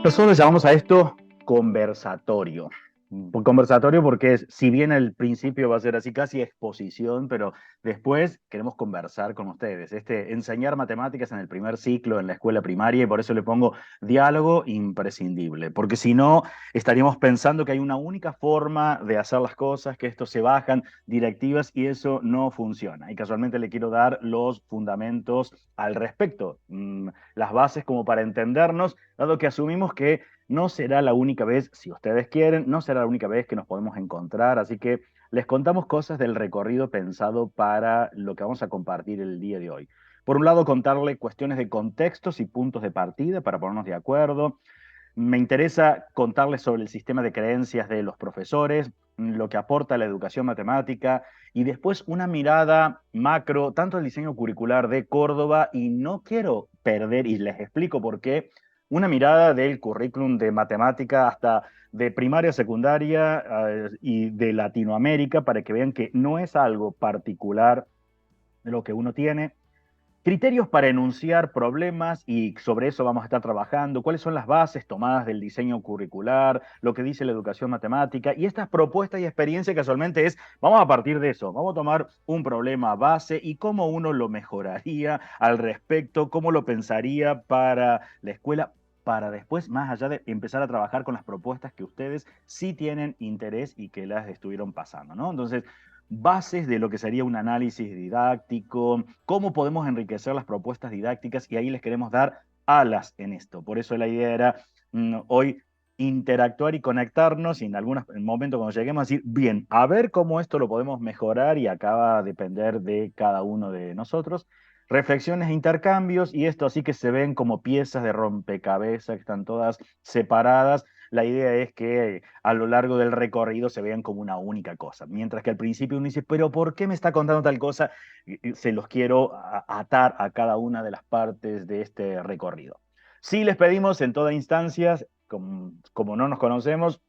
Nosotros llamamos a esto conversatorio. Por conversatorio porque si bien al principio va a ser así casi exposición, pero después queremos conversar con ustedes. Enseñar matemáticas en el primer ciclo en la escuela primaria y por eso le pongo diálogo imprescindible, porque si no estaríamos pensando que hay una única forma de hacer las cosas, que esto se bajan directivas y eso no funciona. Y casualmente le quiero dar los fundamentos al respecto, las bases como para entendernos, dado que asumimos que no será la única vez, si ustedes quieren, no será la única vez que nos podemos encontrar, así que les contamos cosas del recorrido pensado para lo que vamos a compartir el día de hoy. Por un lado, contarle cuestiones de contextos y puntos de partida para ponernos de acuerdo. Me interesa contarles sobre el sistema de creencias de los profesores, lo que aporta la educación matemática y después una mirada macro, tanto el diseño curricular de Córdoba y no quiero perder, y les explico por qué, una mirada del currículum de matemática hasta de primaria, secundaria y de Latinoamérica para que vean que no es algo particular de lo que uno tiene. Criterios para enunciar problemas y sobre eso vamos a estar trabajando. ¿Cuáles son las bases tomadas del diseño curricular? Lo que dice la educación matemática. Y estas propuestas y experiencia casualmente es, vamos a partir de eso, vamos a tomar un problema base y cómo uno lo mejoraría al respecto, cómo lo pensaría para la escuela, para después, más allá de empezar a trabajar con las propuestas que ustedes sí tienen interés y que las estuvieron pasando, ¿no? Entonces, bases de lo que sería un análisis didáctico, cómo podemos enriquecer las propuestas didácticas y ahí les queremos dar alas en esto. Por eso la idea era hoy interactuar y conectarnos y en algún momento cuando lleguemos a decir, bien, a ver cómo esto lo podemos mejorar y acaba a depender de cada uno de nosotros. Reflexiones e intercambios y esto así que se ven como piezas de rompecabezas que están todas separadas. La idea es que a lo largo del recorrido se vean como una única cosa. Mientras que al principio uno dice, pero ¿por qué me está contando tal cosa? Se los quiero atar a cada una de las partes de este recorrido. Sí les pedimos en toda instancia, como no nos conocemos,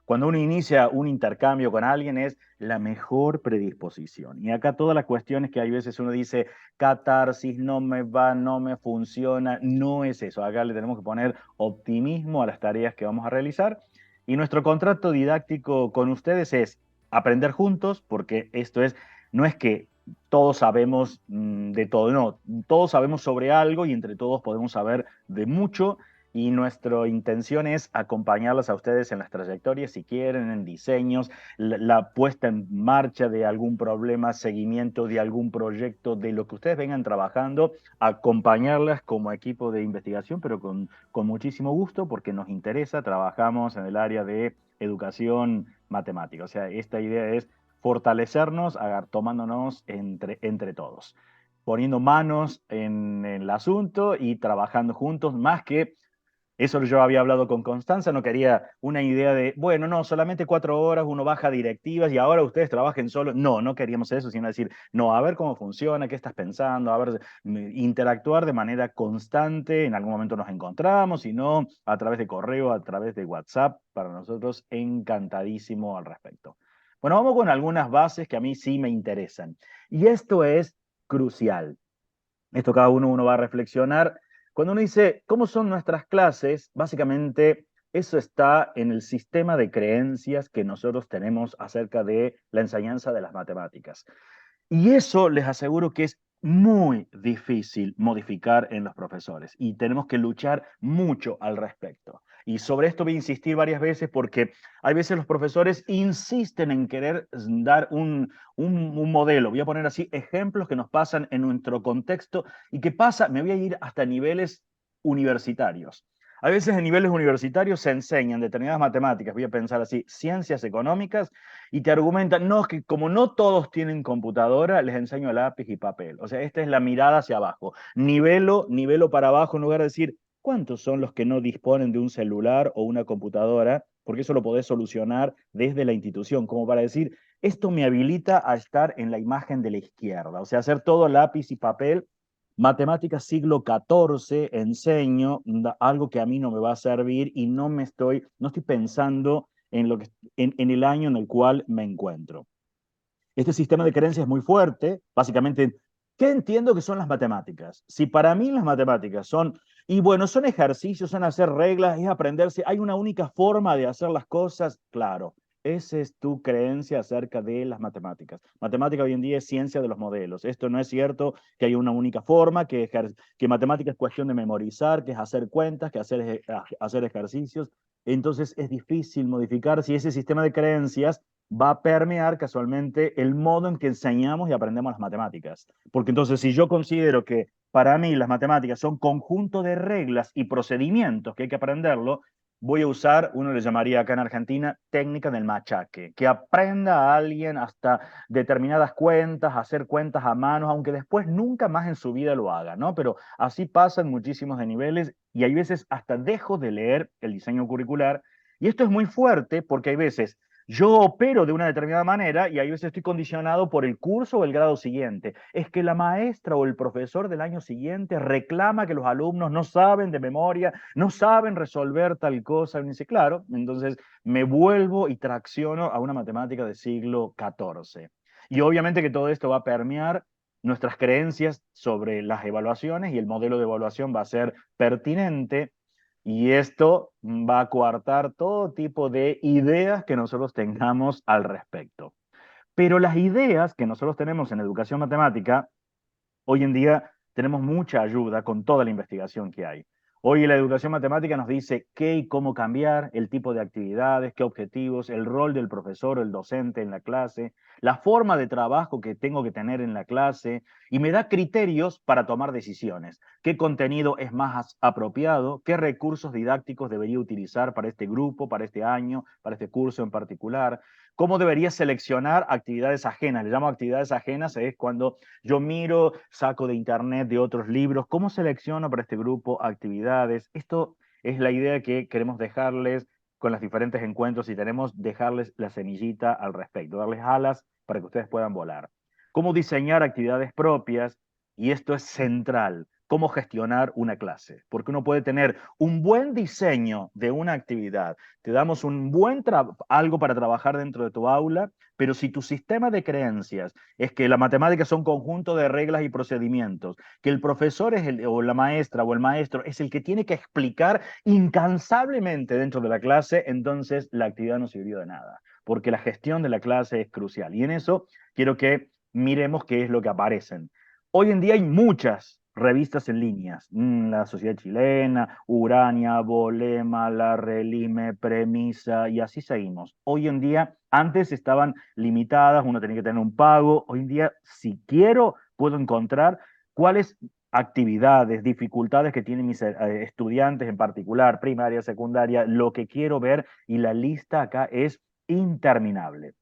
cuando uno inicia un intercambio con alguien es la mejor predisposición. Y acá todas las cuestiones que hay veces uno dice, catarsis, no me va, no me funciona, no es eso. Acá le tenemos que poner optimismo a las tareas que vamos a realizar. Y nuestro contrato didáctico con ustedes es aprender juntos, porque esto es, no es que todos sabemos de todo, no, todos sabemos sobre algo y entre todos podemos saber de mucho y nuestra intención es acompañarlos a ustedes en las trayectorias, si quieren, en diseños, la puesta en marcha de algún problema, seguimiento de algún proyecto, de lo que ustedes vengan trabajando, acompañarlas como equipo de investigación, pero con muchísimo gusto porque nos interesa, trabajamos en el área de educación matemática. O sea, esta idea es fortalecernos, tomándonos entre todos, poniendo manos en el asunto y trabajando juntos, más que eso yo había hablado con Constanza, no quería una idea de, bueno, no, solamente 4 horas, uno baja directivas y ahora ustedes trabajen solo. No, no queríamos eso, sino decir, no, a ver cómo funciona, qué estás pensando, a ver, interactuar de manera constante, en algún momento nos encontramos, si no, a través de correo, a través de WhatsApp, para nosotros encantadísimo al respecto. Bueno, vamos con algunas bases que a mí sí me interesan. Y esto es crucial. Esto cada uno va a reflexionar. Cuando uno dice, ¿cómo son nuestras clases? Básicamente, eso está en el sistema de creencias que nosotros tenemos acerca de la enseñanza de las matemáticas. Y eso les aseguro que es muy difícil modificar en los profesores y tenemos que luchar mucho al respecto. Y sobre esto voy a insistir varias veces porque hay veces los profesores insisten en querer dar un modelo. Voy a poner así ejemplos que nos pasan en nuestro contexto y que pasa, me voy a ir hasta niveles universitarios. A veces en niveles universitarios se enseñan determinadas matemáticas, voy a pensar así, ciencias económicas, y te argumentan, no, es que como no todos tienen computadora, les enseño lápiz y papel. O sea, esta es la mirada hacia abajo. Nivelo para abajo en lugar de decir, ¿cuántos son los que no disponen de un celular o una computadora? Porque eso lo podés solucionar desde la institución, como para decir, esto me habilita a estar en la imagen de la izquierda. O sea, hacer todo lápiz y papel. Matemáticas siglo XIV enseño algo que a mí no me va a servir y no estoy pensando en el año en el cual me encuentro. Este sistema de creencias es muy fuerte. Básicamente, ¿qué entiendo que son las matemáticas? Si para mí las matemáticas son Y bueno, son ejercicios, son hacer reglas, es aprenderse. ¿Hay una única forma de hacer las cosas? Claro, esa es tu creencia acerca de las matemáticas. Matemática hoy en día es ciencia de los modelos. Esto no es cierto que hay una única forma, que matemática es cuestión de memorizar, que es hacer cuentas, que hacer ejercicios. Entonces es difícil modificar si ese sistema de creencias va a permear casualmente el modo en que enseñamos y aprendemos las matemáticas. Porque entonces si yo considero que para mí las matemáticas son conjunto de reglas y procedimientos que hay que aprenderlo, voy a usar, uno le llamaría acá en Argentina, técnica del machaque, que aprenda a alguien hasta determinadas cuentas, hacer cuentas a mano, aunque después nunca más en su vida lo haga, ¿no? Pero así pasan muchísimos de niveles y hay veces hasta dejo de leer el diseño curricular. Y esto es muy fuerte porque hay veces yo opero de una determinada manera y hay veces estoy condicionado por el curso o el grado siguiente. Es que la maestra o el profesor del año siguiente reclama que los alumnos no saben de memoria, no saben resolver tal cosa. Y me dice, claro, entonces me vuelvo y tracciono a una matemática del siglo XIV. Y obviamente que todo esto va a permear nuestras creencias sobre las evaluaciones y el modelo de evaluación va a ser pertinente y esto va a coartar todo tipo de ideas que nosotros tengamos al respecto. Pero las ideas que nosotros tenemos en educación matemática, hoy en día tenemos mucha ayuda con toda la investigación que hay. Hoy la educación matemática nos dice qué y cómo cambiar, el tipo de actividades, qué objetivos, el rol del profesor o el docente en la clase, la forma de trabajo que tengo que tener en la clase y me da criterios para tomar decisiones. ¿Qué contenido es más apropiado? ¿Qué recursos didácticos debería utilizar para este grupo, para este año, para este curso en particular? ¿Cómo debería seleccionar actividades ajenas? Le llamo actividades ajenas, es cuando yo miro, saco de internet, de otros libros, ¿cómo selecciono para este grupo actividades? Esto es la idea que queremos dejarles con los diferentes encuentros y tenemos dejarles la semillita al respecto, darles alas para que ustedes puedan volar. ¿Cómo diseñar actividades propias? Y esto es central. ¿Cómo gestionar una clase? Porque uno puede tener un buen diseño de una actividad, te damos un algo para trabajar dentro de tu aula, pero si tu sistema de creencias es que la matemática son conjunto de reglas y procedimientos, que el profesor es o la maestra o el maestro es el que tiene que explicar incansablemente dentro de la clase, entonces la actividad no sirvió de nada, porque la gestión de la clase es crucial. Y en eso quiero que miremos qué es lo que aparecen. Hoy en día hay muchas revistas en líneas, la Sociedad Chilena, Urania, Bolema, La Relime, Premisa, y así seguimos. Hoy en día, antes estaban limitadas, uno tenía que tener un pago. Hoy en día, si quiero, puedo encontrar cuáles actividades, dificultades que tienen mis estudiantes en particular, primaria, secundaria, lo que quiero ver, y la lista acá es interminable.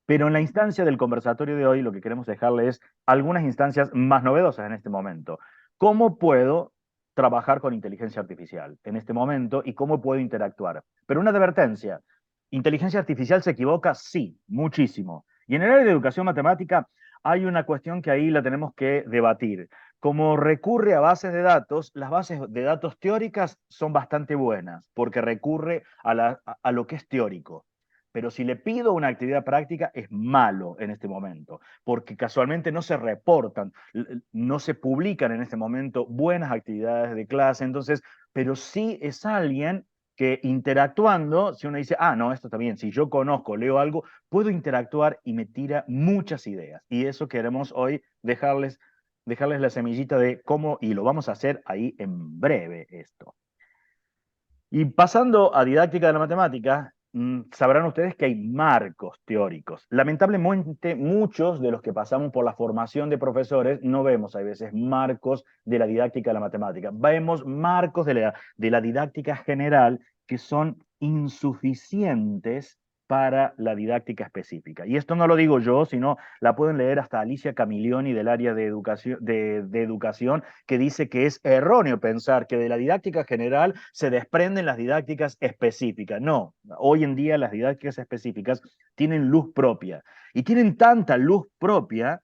Pero en la instancia del conversatorio de hoy, lo que queremos dejarle es algunas instancias más novedosas en este momento. ¿Cómo puedo trabajar con inteligencia artificial en este momento y cómo puedo interactuar? Pero una advertencia, ¿inteligencia artificial se equivoca? Sí, muchísimo. Y en el área de educación matemática hay una cuestión que ahí la tenemos que debatir. Como recurre a bases de datos, las bases de datos teóricas son bastante buenas porque recurre a lo que es teórico. Pero si le pido una actividad práctica, es malo en este momento, porque casualmente no se reportan, no se publican en este momento buenas actividades de clase, entonces, pero sí es alguien que interactuando, si uno dice, ah, no, esto está bien, si yo conozco, leo algo, puedo interactuar y me tira muchas ideas. Y eso queremos hoy dejarles la semillita de cómo, y lo vamos a hacer ahí en breve esto. Y pasando a didáctica de la matemática, sabrán ustedes que hay marcos teóricos. Lamentablemente, muchos de los que pasamos por la formación de profesores no vemos a veces marcos de la didáctica de la matemática. Vemos marcos de la didáctica general que son insuficientes para la didáctica específica. Y esto no lo digo yo, sino la pueden leer hasta Alicia Camilioni del área de educación, que dice que es erróneo pensar que de la didáctica general se desprenden las didácticas específicas. No, hoy en día las didácticas específicas tienen luz propia y tienen tanta luz propia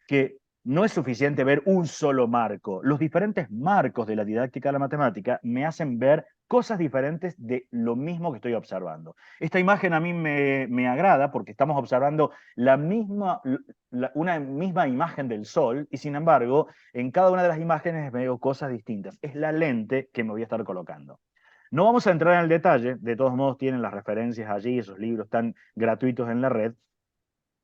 que no es suficiente ver un solo marco. Los diferentes marcos de la didáctica de la matemática me hacen ver cosas diferentes de lo mismo que estoy observando. Esta imagen a mí me agrada porque estamos observando una misma imagen del Sol y sin embargo, en cada una de las imágenes veo cosas distintas. Es la lente que me voy a estar colocando. No vamos a entrar en el detalle, de todos modos tienen las referencias allí, esos libros están gratuitos en la red.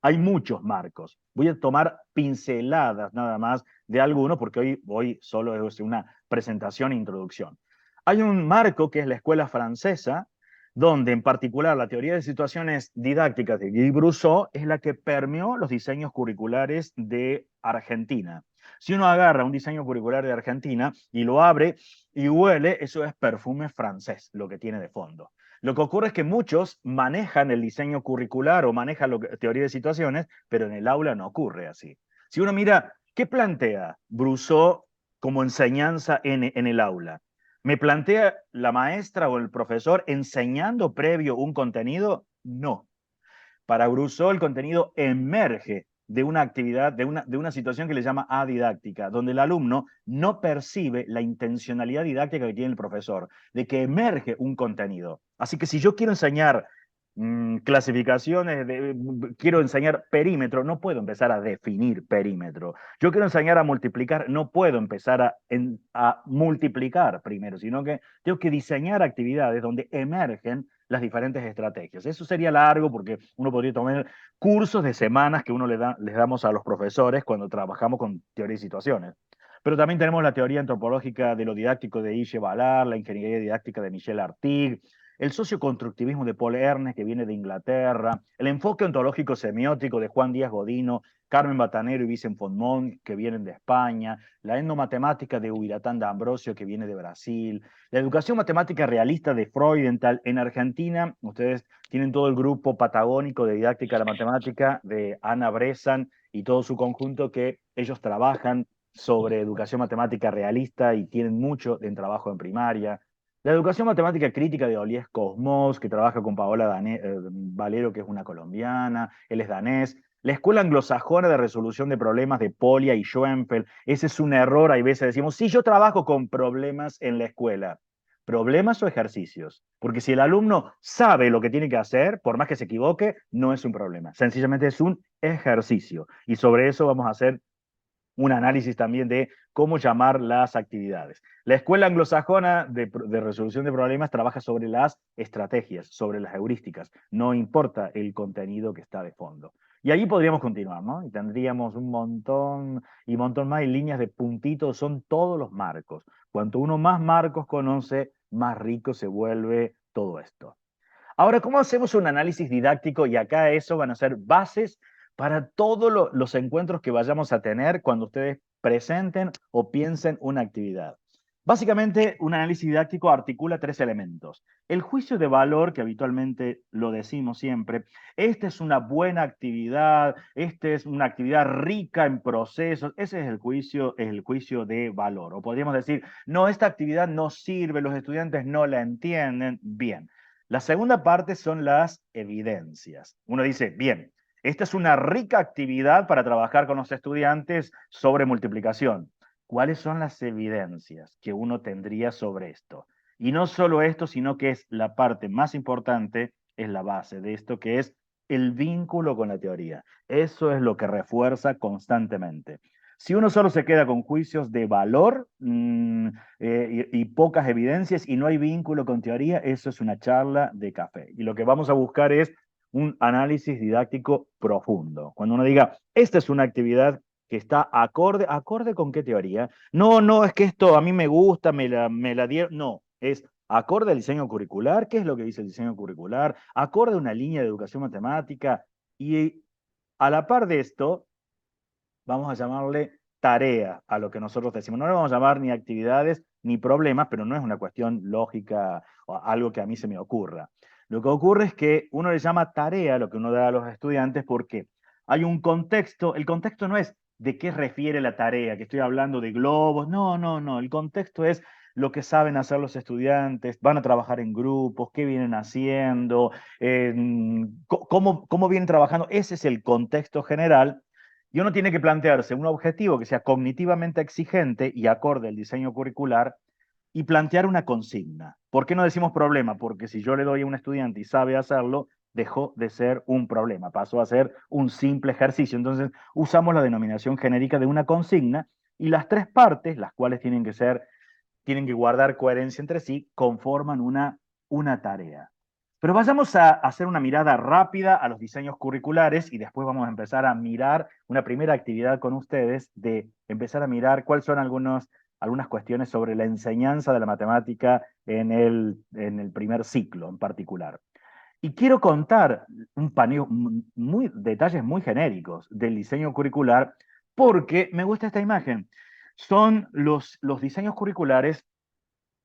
Hay muchos marcos. Voy a tomar pinceladas nada más de algunos porque hoy solo es una presentación e introducción. Hay un marco que es la escuela francesa, donde en particular la teoría de situaciones didácticas de Guy Brousseau es la que permeó los diseños curriculares de Argentina. Si uno agarra un diseño curricular de Argentina y lo abre y huele, eso es perfume francés, lo que tiene de fondo. Lo que ocurre es que muchos manejan el diseño curricular o manejan teoría de situaciones, pero en el aula no ocurre así. Si uno mira, ¿qué plantea Brousseau como enseñanza en el aula? ¿Me plantea la maestra o el profesor enseñando previo un contenido? No. Para Brousseau el contenido emerge de una actividad, de una situación que le llama adidáctica, donde el alumno no percibe la intencionalidad didáctica que tiene el profesor, de que emerge un contenido. Así que si yo quiero enseñar clasificaciones, quiero enseñar perímetro, no puedo empezar a definir perímetro. Yo quiero enseñar a multiplicar, no puedo empezar a multiplicar primero, sino que tengo que diseñar actividades donde emergen las diferentes estrategias. Eso sería largo porque uno podría tomar cursos de semanas que uno les damos a los profesores cuando trabajamos con teoría y situaciones. Pero también tenemos la teoría antropológica de lo didáctico de Ille Ballard, la ingeniería didáctica de Michel Artigue, el socioconstructivismo de Paul Ernest, que viene de Inglaterra, el enfoque ontológico semiótico de Juan Díaz Godino, Carmen Batanero y Vicent Fondmont, que vienen de España, la endomatemática de Huiratán de Ambrosio, que viene de Brasil, la educación matemática realista de Freudenthal. En Argentina, ustedes tienen todo el grupo patagónico de didáctica de la matemática de Ana Bresan y todo su conjunto, que ellos trabajan sobre educación matemática realista y tienen mucho en trabajo en primaria. La educación matemática crítica de Oliés Cosmos, que trabaja con Paola Valero, que es una colombiana, él es danés. La escuela anglosajona de resolución de problemas de Polya y Schoenfeld, ese es un error. Hay veces decimos, sí, yo trabajo con problemas en la escuela. ¿Problemas o ejercicios? Porque si el alumno sabe lo que tiene que hacer, por más que se equivoque, no es un problema. Sencillamente es un ejercicio. Y sobre eso vamos a hacer un análisis también de cómo llamar las actividades. La escuela anglosajona de resolución de problemas trabaja sobre las estrategias, sobre las heurísticas, no importa el contenido que está de fondo. Y allí podríamos continuar, ¿no? Y tendríamos un montón y montón más, y líneas de puntitos, son todos los marcos. Cuanto uno más marcos conoce, más rico se vuelve todo esto. Ahora, ¿cómo hacemos un análisis didáctico? Y acá eso van a ser bases para todos los encuentros que vayamos a tener cuando ustedes presenten o piensen una actividad. Básicamente, un análisis didáctico articula tres elementos. El juicio de valor, que habitualmente lo decimos siempre, esta es una buena actividad, esta es una actividad rica en procesos, ese es el juicio de valor. O podríamos decir, no, esta actividad no sirve, los estudiantes no la entienden bien. La segunda parte son las evidencias. Uno dice, bien, esta es una rica actividad para trabajar con los estudiantes sobre multiplicación. ¿Cuáles son las evidencias que uno tendría sobre esto? Y no solo esto, sino que es la parte más importante, es la base de esto, que es el vínculo con la teoría. Eso es lo que refuerza constantemente. Si uno solo se queda con juicios de valor y pocas evidencias y no hay vínculo con teoría, eso es una charla de café. Y lo que vamos a buscar es un análisis didáctico profundo. Cuando uno diga, esta es una actividad que está acorde con qué teoría. No, no, es que esto a mí me gusta, me la dieron. No, es acorde al diseño curricular. ¿Qué es lo que dice el diseño curricular? Acorde a una línea de educación matemática. Y a la par de esto, vamos a llamarle tarea a lo que nosotros decimos. No le vamos a llamar ni actividades ni problemas, pero no es una cuestión lógica o algo que a mí se me ocurra. Lo que ocurre es que uno le llama tarea lo que uno da a los estudiantes porque hay un contexto. El contexto no es de qué refiere la tarea, que estoy hablando de globos. No, no, no. El contexto es lo que saben hacer los estudiantes, van a trabajar en grupos, qué vienen haciendo, cómo vienen trabajando. Ese es el contexto general. Y uno tiene que plantearse un objetivo que sea cognitivamente exigente y acorde al diseño curricular y plantear una consigna. ¿Por qué no decimos problema? Porque si yo le doy a un estudiante y sabe hacerlo, dejó de ser un problema, pasó a ser un simple ejercicio. Entonces usamos la denominación genérica de una consigna y las tres partes, las cuales tienen que guardar coherencia entre sí, conforman una tarea. Pero vayamos a hacer una mirada rápida a los diseños curriculares y después vamos a empezar a mirar una primera actividad con ustedes de empezar a mirar cuáles son algunas cuestiones sobre la enseñanza de la matemática en el primer ciclo en particular. Y quiero contar un paneo, detalles muy genéricos del diseño curricular porque me gusta esta imagen. Son los diseños curriculares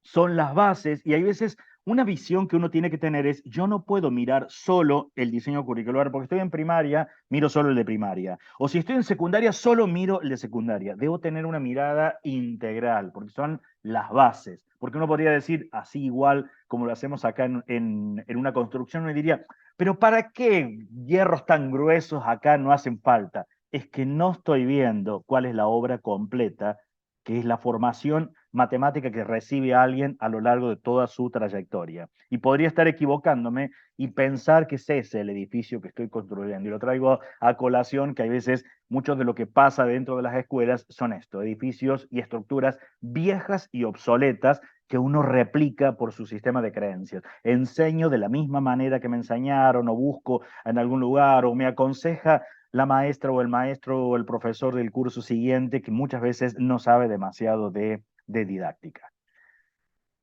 son las bases y hay veces una visión que uno tiene que tener es, yo no puedo mirar solo el diseño curricular, porque estoy en primaria, miro solo el de primaria. O si estoy en secundaria, solo miro el de secundaria. Debo tener una mirada integral, porque son las bases. Porque uno podría decir, así igual como lo hacemos acá en una construcción, uno diría, pero ¿para qué hierros tan gruesos acá no hacen falta? Es que no estoy viendo cuál es la obra completa, que es la formación matemática que recibe alguien a lo largo de toda su trayectoria. Y podría estar equivocándome y pensar que es ese el edificio que estoy construyendo. Y lo traigo a colación, que hay veces mucho de lo que pasa dentro de las escuelas son esto, edificios y estructuras viejas y obsoletas que uno replica por su sistema de creencias. Enseño de la misma manera que me enseñaron o busco en algún lugar o me aconseja la maestra o el maestro o el profesor del curso siguiente que muchas veces no sabe demasiado de didáctica.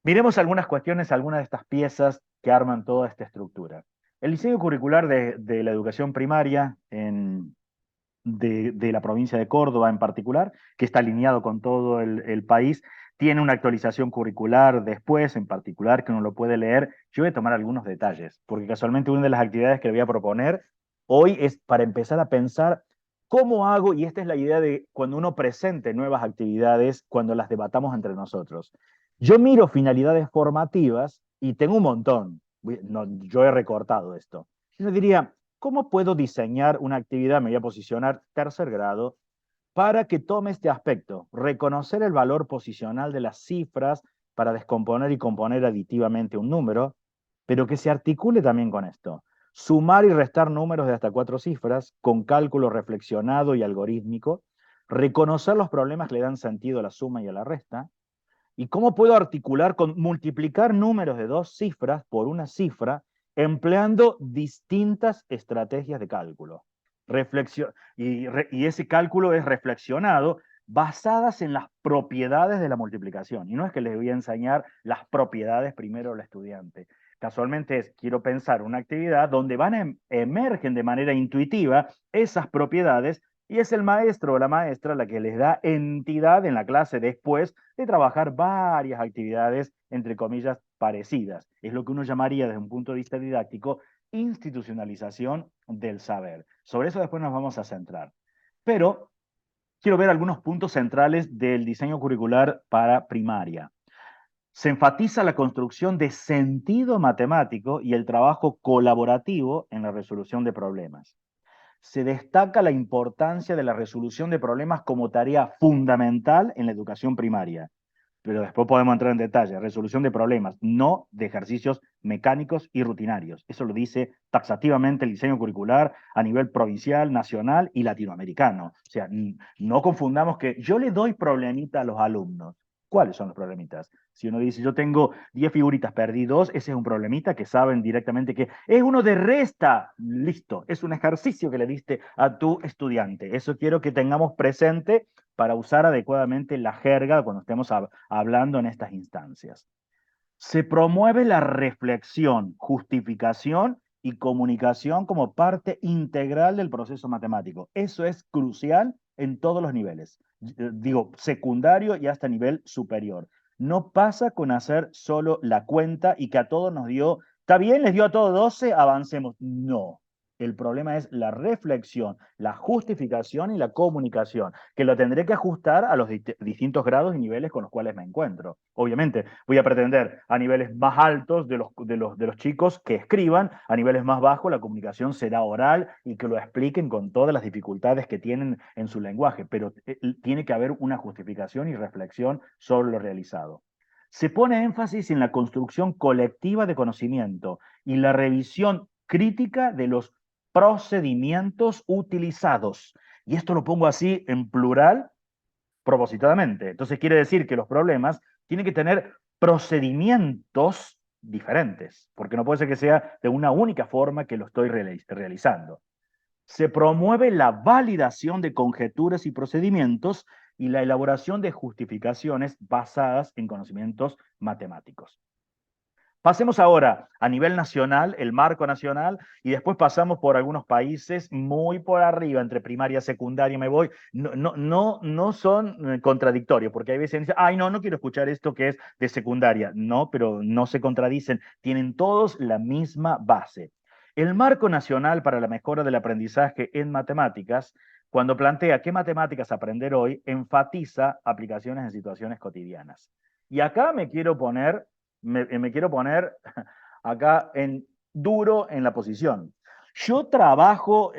Miremos algunas cuestiones, algunas de estas piezas que arman toda esta estructura. El diseño curricular de la educación primaria de la provincia de Córdoba en particular, que está alineado con todo el país, tiene una actualización curricular después, en particular, que uno lo puede leer. Yo voy a tomar algunos detalles, porque casualmente una de las actividades que le voy a proponer hoy es para empezar a pensar cómo hago, y esta es la idea de cuando uno presente nuevas actividades, cuando las debatamos entre nosotros. Yo miro finalidades formativas y tengo un montón. No, yo he recortado esto. Yo diría, ¿cómo puedo diseñar una actividad? Me voy a posicionar tercer grado para que tome este aspecto, reconocer el valor posicional de las cifras para descomponer y componer aditivamente un número, pero que se articule también con esto. Sumar y restar números de hasta 4 cifras con cálculo reflexionado y algorítmico, reconocer los problemas que le dan sentido a la suma y a la resta, y cómo puedo articular con multiplicar números de 2 cifras por una cifra empleando distintas estrategias de cálculo. Y ese cálculo es reflexionado basadas en las propiedades de la multiplicación. Y no es que les voy a enseñar las propiedades primero al estudiante. Casualmente quiero pensar una actividad donde emergen de manera intuitiva esas propiedades y es el maestro o la maestra la que les da entidad en la clase después de trabajar varias actividades, entre comillas, parecidas. Es lo que uno llamaría desde un punto de vista didáctico institucionalización del saber. Sobre eso después nos vamos a centrar. Pero quiero ver algunos puntos centrales del diseño curricular para primaria. Se enfatiza la construcción de sentido matemático y el trabajo colaborativo en la resolución de problemas. Se destaca la importancia de la resolución de problemas como tarea fundamental en la educación primaria. Pero después podemos entrar en detalle. Resolución de problemas, no de ejercicios mecánicos y rutinarios. Eso lo dice taxativamente el diseño curricular a nivel provincial, nacional y latinoamericano. O sea, no confundamos que yo le doy problemita a los alumnos. ¿Cuáles son los problemitas? Si uno dice, yo tengo 10 figuritas, perdí 2, ese es un problemita que saben directamente que es uno de resta. Listo, es un ejercicio que le diste a tu estudiante. Eso quiero que tengamos presente para usar adecuadamente la jerga cuando estemos hablando en estas instancias. Se promueve la reflexión, justificación y comunicación como parte integral del proceso matemático. Eso es crucial en todos los niveles. Digo, secundario y hasta nivel superior. No pasa con hacer solo la cuenta y que a todos nos dio, está bien, les dio a todos 12, avancemos. No. El problema es la reflexión, la justificación y la comunicación, que lo tendré que ajustar a los distintos grados y niveles con los cuales me encuentro. Obviamente, voy a pretender a niveles más altos de los chicos que escriban, a niveles más bajos la comunicación será oral y que lo expliquen con todas las dificultades que tienen en su lenguaje, pero tiene que haber una justificación y reflexión sobre lo realizado. Se pone énfasis en la construcción colectiva de conocimiento y la revisión crítica de los procedimientos utilizados. Y esto lo pongo así en plural propositadamente. Entonces quiere decir que los problemas tienen que tener procedimientos diferentes, porque no puede ser que sea de una única forma que lo estoy realizando. Se promueve la validación de conjeturas y procedimientos y la elaboración de justificaciones basadas en conocimientos matemáticos. Pasemos ahora a nivel nacional, el marco nacional, y después pasamos por algunos países muy por arriba, entre primaria y secundaria me voy. No son contradictorios, porque hay veces dicen, ay, no quiero escuchar esto que es de secundaria. No, pero no se contradicen, tienen todos la misma base. El marco nacional para la mejora del aprendizaje en matemáticas, cuando plantea qué matemáticas aprender hoy, enfatiza aplicaciones en situaciones cotidianas. Y acá me quiero poner acá en duro en la posición. Yo trabajo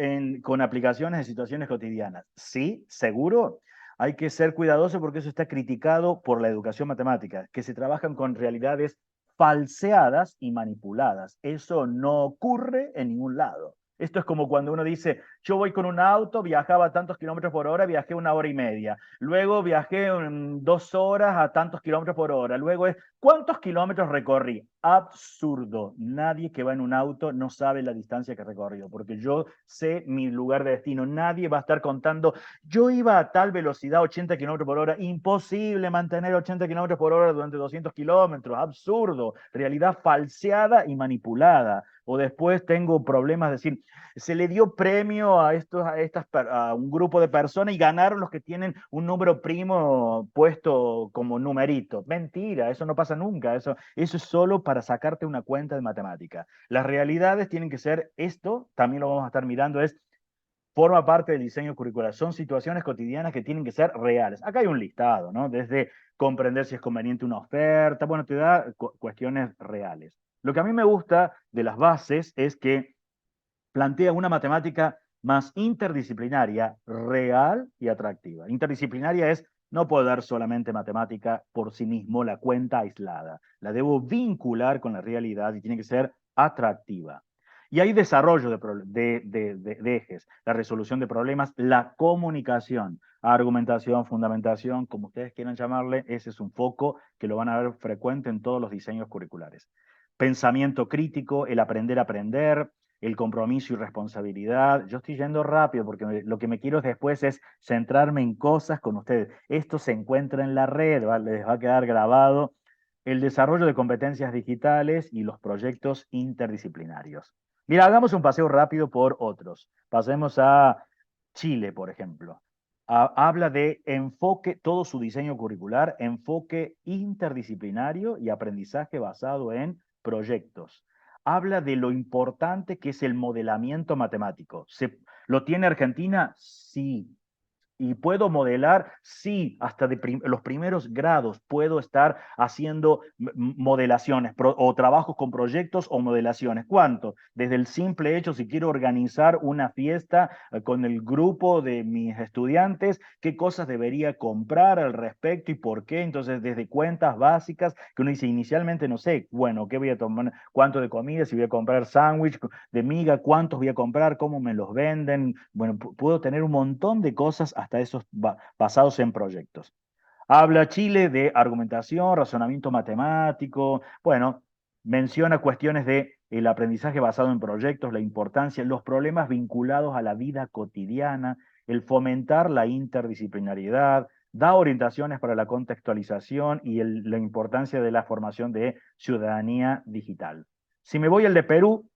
con aplicaciones de situaciones cotidianas. Sí, seguro. Hay que ser cuidadoso porque eso está criticado por la educación matemática, que se trabajan con realidades falseadas y manipuladas. Eso no ocurre en ningún lado. Esto es como cuando uno dice, yo voy con un auto, viajaba a tantos kilómetros por hora, viajé 1 hora y media. Luego viajé 2 horas a tantos kilómetros por hora. Luego es, ¿cuántos kilómetros recorrí? Absurdo. Nadie que va en un auto no sabe la distancia que recorrió, porque yo sé mi lugar de destino. Nadie va a estar contando, yo iba a tal velocidad, 80 kilómetros por hora. Imposible mantener 80 kilómetros por hora durante 200 kilómetros. Absurdo. Realidad falseada y manipulada. O después tengo problemas de decir, se le dio premio a un grupo de personas y ganaron los que tienen un número primo puesto como numerito. Mentira, eso no pasa nunca. Eso es solo para sacarte una cuenta de matemática. Las realidades tienen que ser esto, también lo vamos a estar mirando, forma parte del diseño curricular. Son situaciones cotidianas que tienen que ser reales. Acá hay un listado, ¿no? Desde comprender si es conveniente una oferta, bueno, te da cuestiones reales. Lo que a mí me gusta de las bases es que plantea una matemática más interdisciplinaria, real y atractiva. Interdisciplinaria es, no puedo dar solamente matemática por sí mismo, la cuenta aislada. La debo vincular con la realidad y tiene que ser atractiva. Y hay desarrollo de ejes, la resolución de problemas, la comunicación, argumentación, fundamentación, como ustedes quieran llamarle, ese es un foco que lo van a ver frecuente en todos los diseños curriculares. Pensamiento crítico, el aprender a aprender, el compromiso y responsabilidad. Yo estoy yendo rápido porque lo que me quiero después es centrarme en cosas con ustedes. Esto se encuentra en la red, ¿vale? Les va a quedar grabado. El desarrollo de competencias digitales y los proyectos interdisciplinarios. Mira, hagamos un paseo rápido por otros. Pasemos a Chile, por ejemplo. Habla de enfoque, todo su diseño curricular, enfoque interdisciplinario y aprendizaje basado en proyectos. Habla de lo importante que es el modelamiento matemático. ¿Lo tiene Argentina? Sí. ¿Y puedo modelar? Sí, hasta los primeros grados puedo estar haciendo modelaciones o trabajos con proyectos o modelaciones. ¿Cuánto? Desde el simple hecho, si quiero organizar una fiesta con el grupo de mis estudiantes, qué cosas debería comprar al respecto y por qué. Entonces, desde cuentas básicas, que uno dice inicialmente, no sé, bueno, ¿qué voy a tomar? ¿Cuánto de comida? Si voy a comprar sándwich de miga, ¿cuántos voy a comprar? ¿Cómo me los venden? Bueno, puedo tener un montón de cosas hasta esos basados en proyectos. Habla Chile de argumentación, razonamiento matemático, bueno, menciona cuestiones de el aprendizaje basado en proyectos, la importancia, los problemas vinculados a la vida cotidiana, el fomentar la interdisciplinariedad, da orientaciones para la contextualización y la importancia de la formación de ciudadanía digital. Si me voy al de Perú,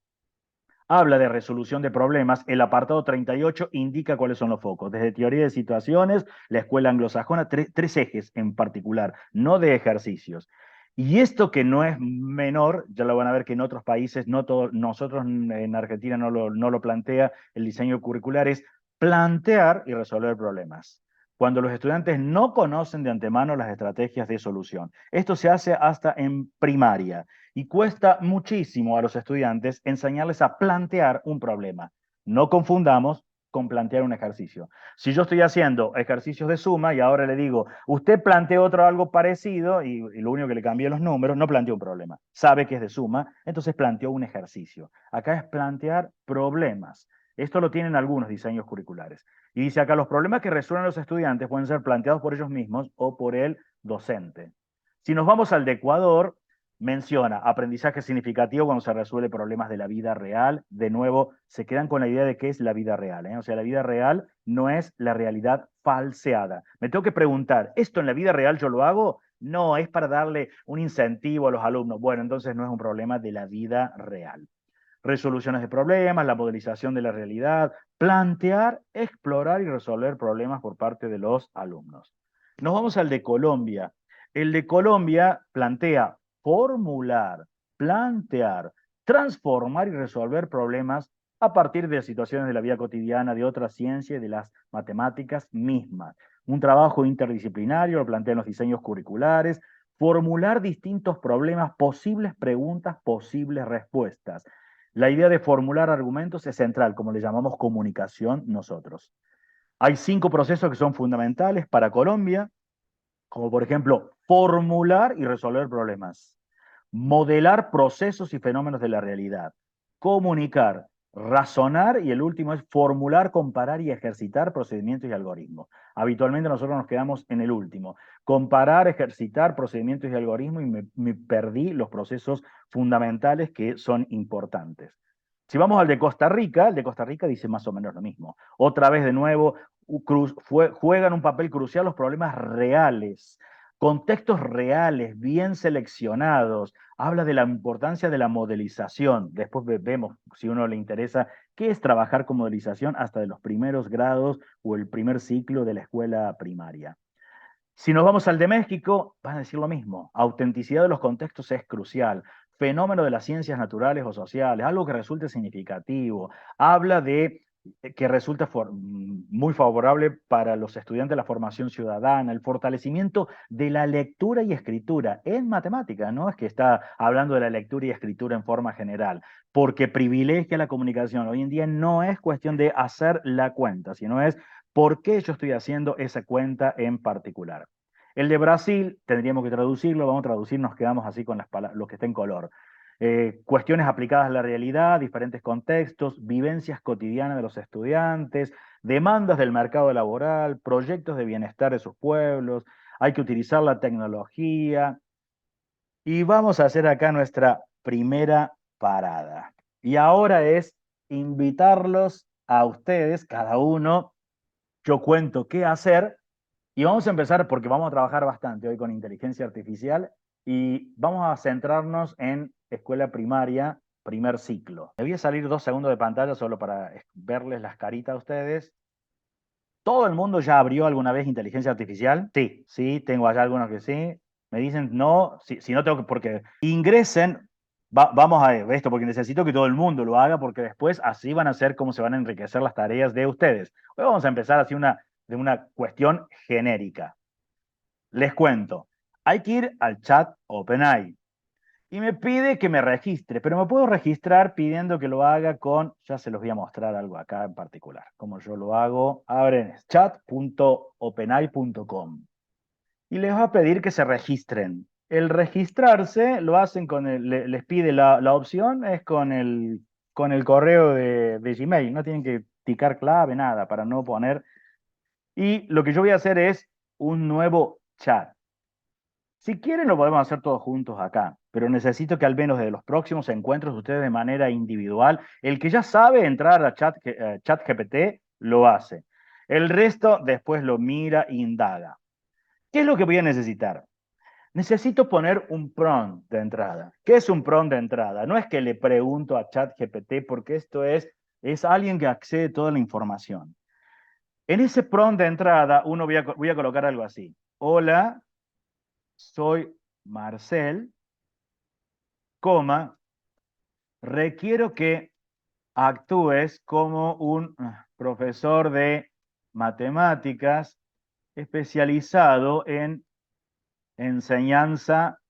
habla de resolución de problemas. El apartado 38 indica cuáles son los focos. Desde teoría de situaciones, la escuela anglosajona, tres ejes en particular, no de ejercicios. Y esto que no es menor, ya lo van a ver que en otros países, no todos, nosotros en Argentina no lo plantea el diseño curricular, es plantear y resolver problemas. Cuando los estudiantes no conocen de antemano las estrategias de solución. Esto se hace hasta en primaria y cuesta muchísimo a los estudiantes enseñarles a plantear un problema. No confundamos con plantear un ejercicio. Si yo estoy haciendo ejercicios de suma y ahora le digo, usted planteó otro algo parecido y lo único que le cambié los números, no planteó un problema. Sabe que es de suma, entonces planteó un ejercicio. Acá es plantear problemas. Esto lo tienen algunos diseños curriculares. Y dice acá, los problemas que resuelven los estudiantes pueden ser planteados por ellos mismos o por el docente. Si nos vamos al de Ecuador, menciona aprendizaje significativo cuando se resuelve problemas de la vida real. De nuevo, se quedan con la idea de qué es la vida real, ¿eh? O sea, la vida real no es la realidad falseada. Me tengo que preguntar, ¿esto en la vida real yo lo hago? No, es para darle un incentivo a los alumnos. Bueno, entonces no es un problema de la vida real. Resoluciones de problemas, la modelización de la realidad, plantear, explorar y resolver problemas por parte de los alumnos. Nos vamos al de Colombia. El de Colombia plantea formular, plantear, transformar y resolver problemas a partir de situaciones de la vida cotidiana, de otras ciencias y de las matemáticas mismas. Un trabajo interdisciplinario, lo plantean los diseños curriculares, formular distintos problemas, posibles preguntas, posibles respuestas. La idea de formular argumentos es central, como le llamamos comunicación nosotros. Hay 5 procesos que son fundamentales para Colombia, como por ejemplo, formular y resolver problemas, modelar procesos y fenómenos de la realidad, comunicar, razonar y el último es formular, comparar y ejercitar procedimientos y algoritmos. Habitualmente nosotros nos quedamos en el último, comparar, ejercitar procedimientos y algoritmos y me perdí los procesos fundamentales que son importantes. Si vamos al de Costa Rica, el de Costa Rica dice más o menos lo mismo. Otra vez de nuevo, juegan un papel crucial los problemas reales, contextos reales, bien seleccionados. Habla de la importancia de la modelización. Después vemos, si a uno le interesa, qué es trabajar con modelización hasta de los primeros grados o el primer ciclo de la escuela primaria. Si nos vamos al de México, van a decir lo mismo. Autenticidad de los contextos es crucial. Fenómeno de las ciencias naturales o sociales, algo que resulte significativo. Habla de que resulta muy favorable para los estudiantes la formación ciudadana, el fortalecimiento de la lectura y escritura en matemática, no es que está hablando de la lectura y escritura en forma general, porque privilegia la comunicación. Hoy en día no es cuestión de hacer la cuenta, sino es por qué yo estoy haciendo esa cuenta en particular. El de Brasil, tendríamos que traducirlo, vamos a traducir, nos quedamos así con lo que está en color. Cuestiones aplicadas a la realidad, diferentes contextos, vivencias cotidianas de los estudiantes, demandas del mercado laboral, proyectos de bienestar de sus pueblos, hay que utilizar la tecnología. Y vamos a hacer acá nuestra primera parada. Y ahora es invitarlos a ustedes, cada uno, yo cuento qué hacer y vamos a empezar porque vamos a trabajar bastante hoy con inteligencia artificial y vamos a centrarnos en escuela primaria, primer ciclo. Me voy a salir 2 segundos de pantalla solo para verles las caritas a ustedes. ¿Todo el mundo ya abrió alguna vez inteligencia artificial? Sí, sí, tengo allá algunos que sí. Me dicen no, si no tengo que, porque ingresen, vamos a ver esto, porque necesito que todo el mundo lo haga, porque después así van a ser cómo se van a enriquecer las tareas de ustedes. Hoy vamos a empezar así de una cuestión genérica. Les cuento, hay que ir al chat OpenAI y me pide que me registre, pero me puedo registrar pidiendo que lo haga con, ya se los voy a mostrar algo acá en particular, como yo lo hago, abren chat.openai.com y les va a pedir que se registren. El registrarse lo hacen les pide la opción, es con el correo de Gmail, no tienen que picar clave, nada, para no poner. Y lo que yo voy a hacer es un nuevo chat. Si quieren lo podemos hacer todos juntos acá, pero necesito que al menos de los próximos encuentros ustedes de manera individual, el que ya sabe entrar a ChatGPT lo hace. El resto después lo mira e indaga. ¿Qué es lo que voy a necesitar? Necesito poner un prompt de entrada. ¿Qué es un prompt de entrada? No es que le pregunto a ChatGPT porque esto es alguien que accede a toda la información. En ese prompt de entrada, voy a colocar algo así. Hola, soy Marcel, coma, requiero que actúes como un profesor de matemáticas especializado en enseñanza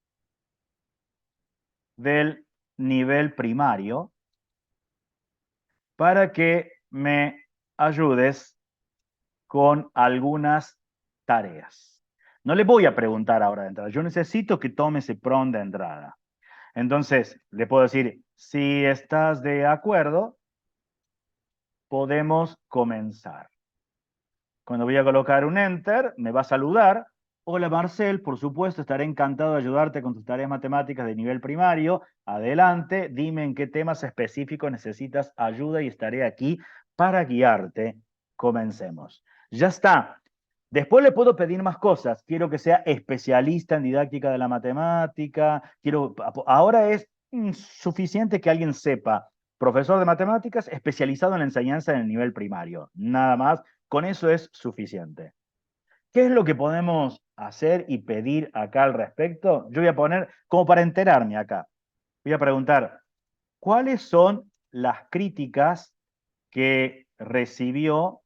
del nivel primario para que me ayudes con algunas tareas. No le voy a preguntar ahora de entrada, yo necesito que tome ese prompt de entrada. Entonces, le puedo decir, si estás de acuerdo, podemos comenzar. Cuando voy a colocar un Enter, me va a saludar. Hola Marcel, por supuesto, estaré encantado de ayudarte con tus tareas matemáticas de nivel primario. Adelante, dime en qué temas específicos necesitas ayuda y estaré aquí para guiarte. Comencemos. Ya está. Después le puedo pedir más cosas. Quiero que sea especialista en didáctica de la matemática. Ahora es suficiente que alguien sepa, profesor de matemáticas especializado en la enseñanza en el nivel primario. Nada más. Con eso es suficiente. ¿Qué es lo que podemos hacer y pedir acá al respecto? Yo voy a poner, como para enterarme acá, voy a preguntar, ¿cuáles son las críticas que recibió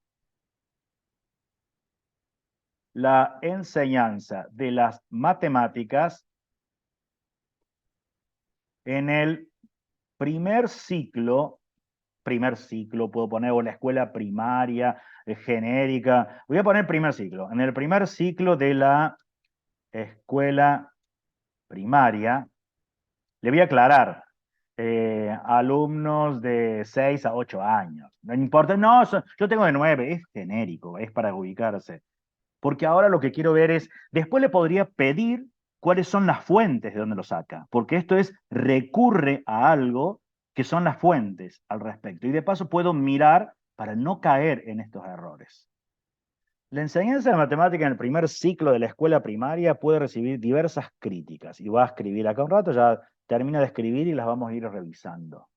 la enseñanza de las matemáticas en el primer ciclo, puedo poner, o la escuela primaria, genérica, voy a poner primer ciclo, en el primer ciclo de la escuela primaria, le voy a aclarar, alumnos de 6 a 8 años, no importa, no, yo tengo de 9, es genérico, es para ubicarse, porque ahora lo que quiero ver es, después le podría pedir cuáles son las fuentes de donde lo saca, porque esto es, recurre a algo que son las fuentes al respecto, y de paso puedo mirar para no caer en estos errores. La enseñanza de matemática en el primer ciclo de la escuela primaria puede recibir diversas críticas, y va a escribir acá un rato, ya termina de escribir y las vamos a ir revisando.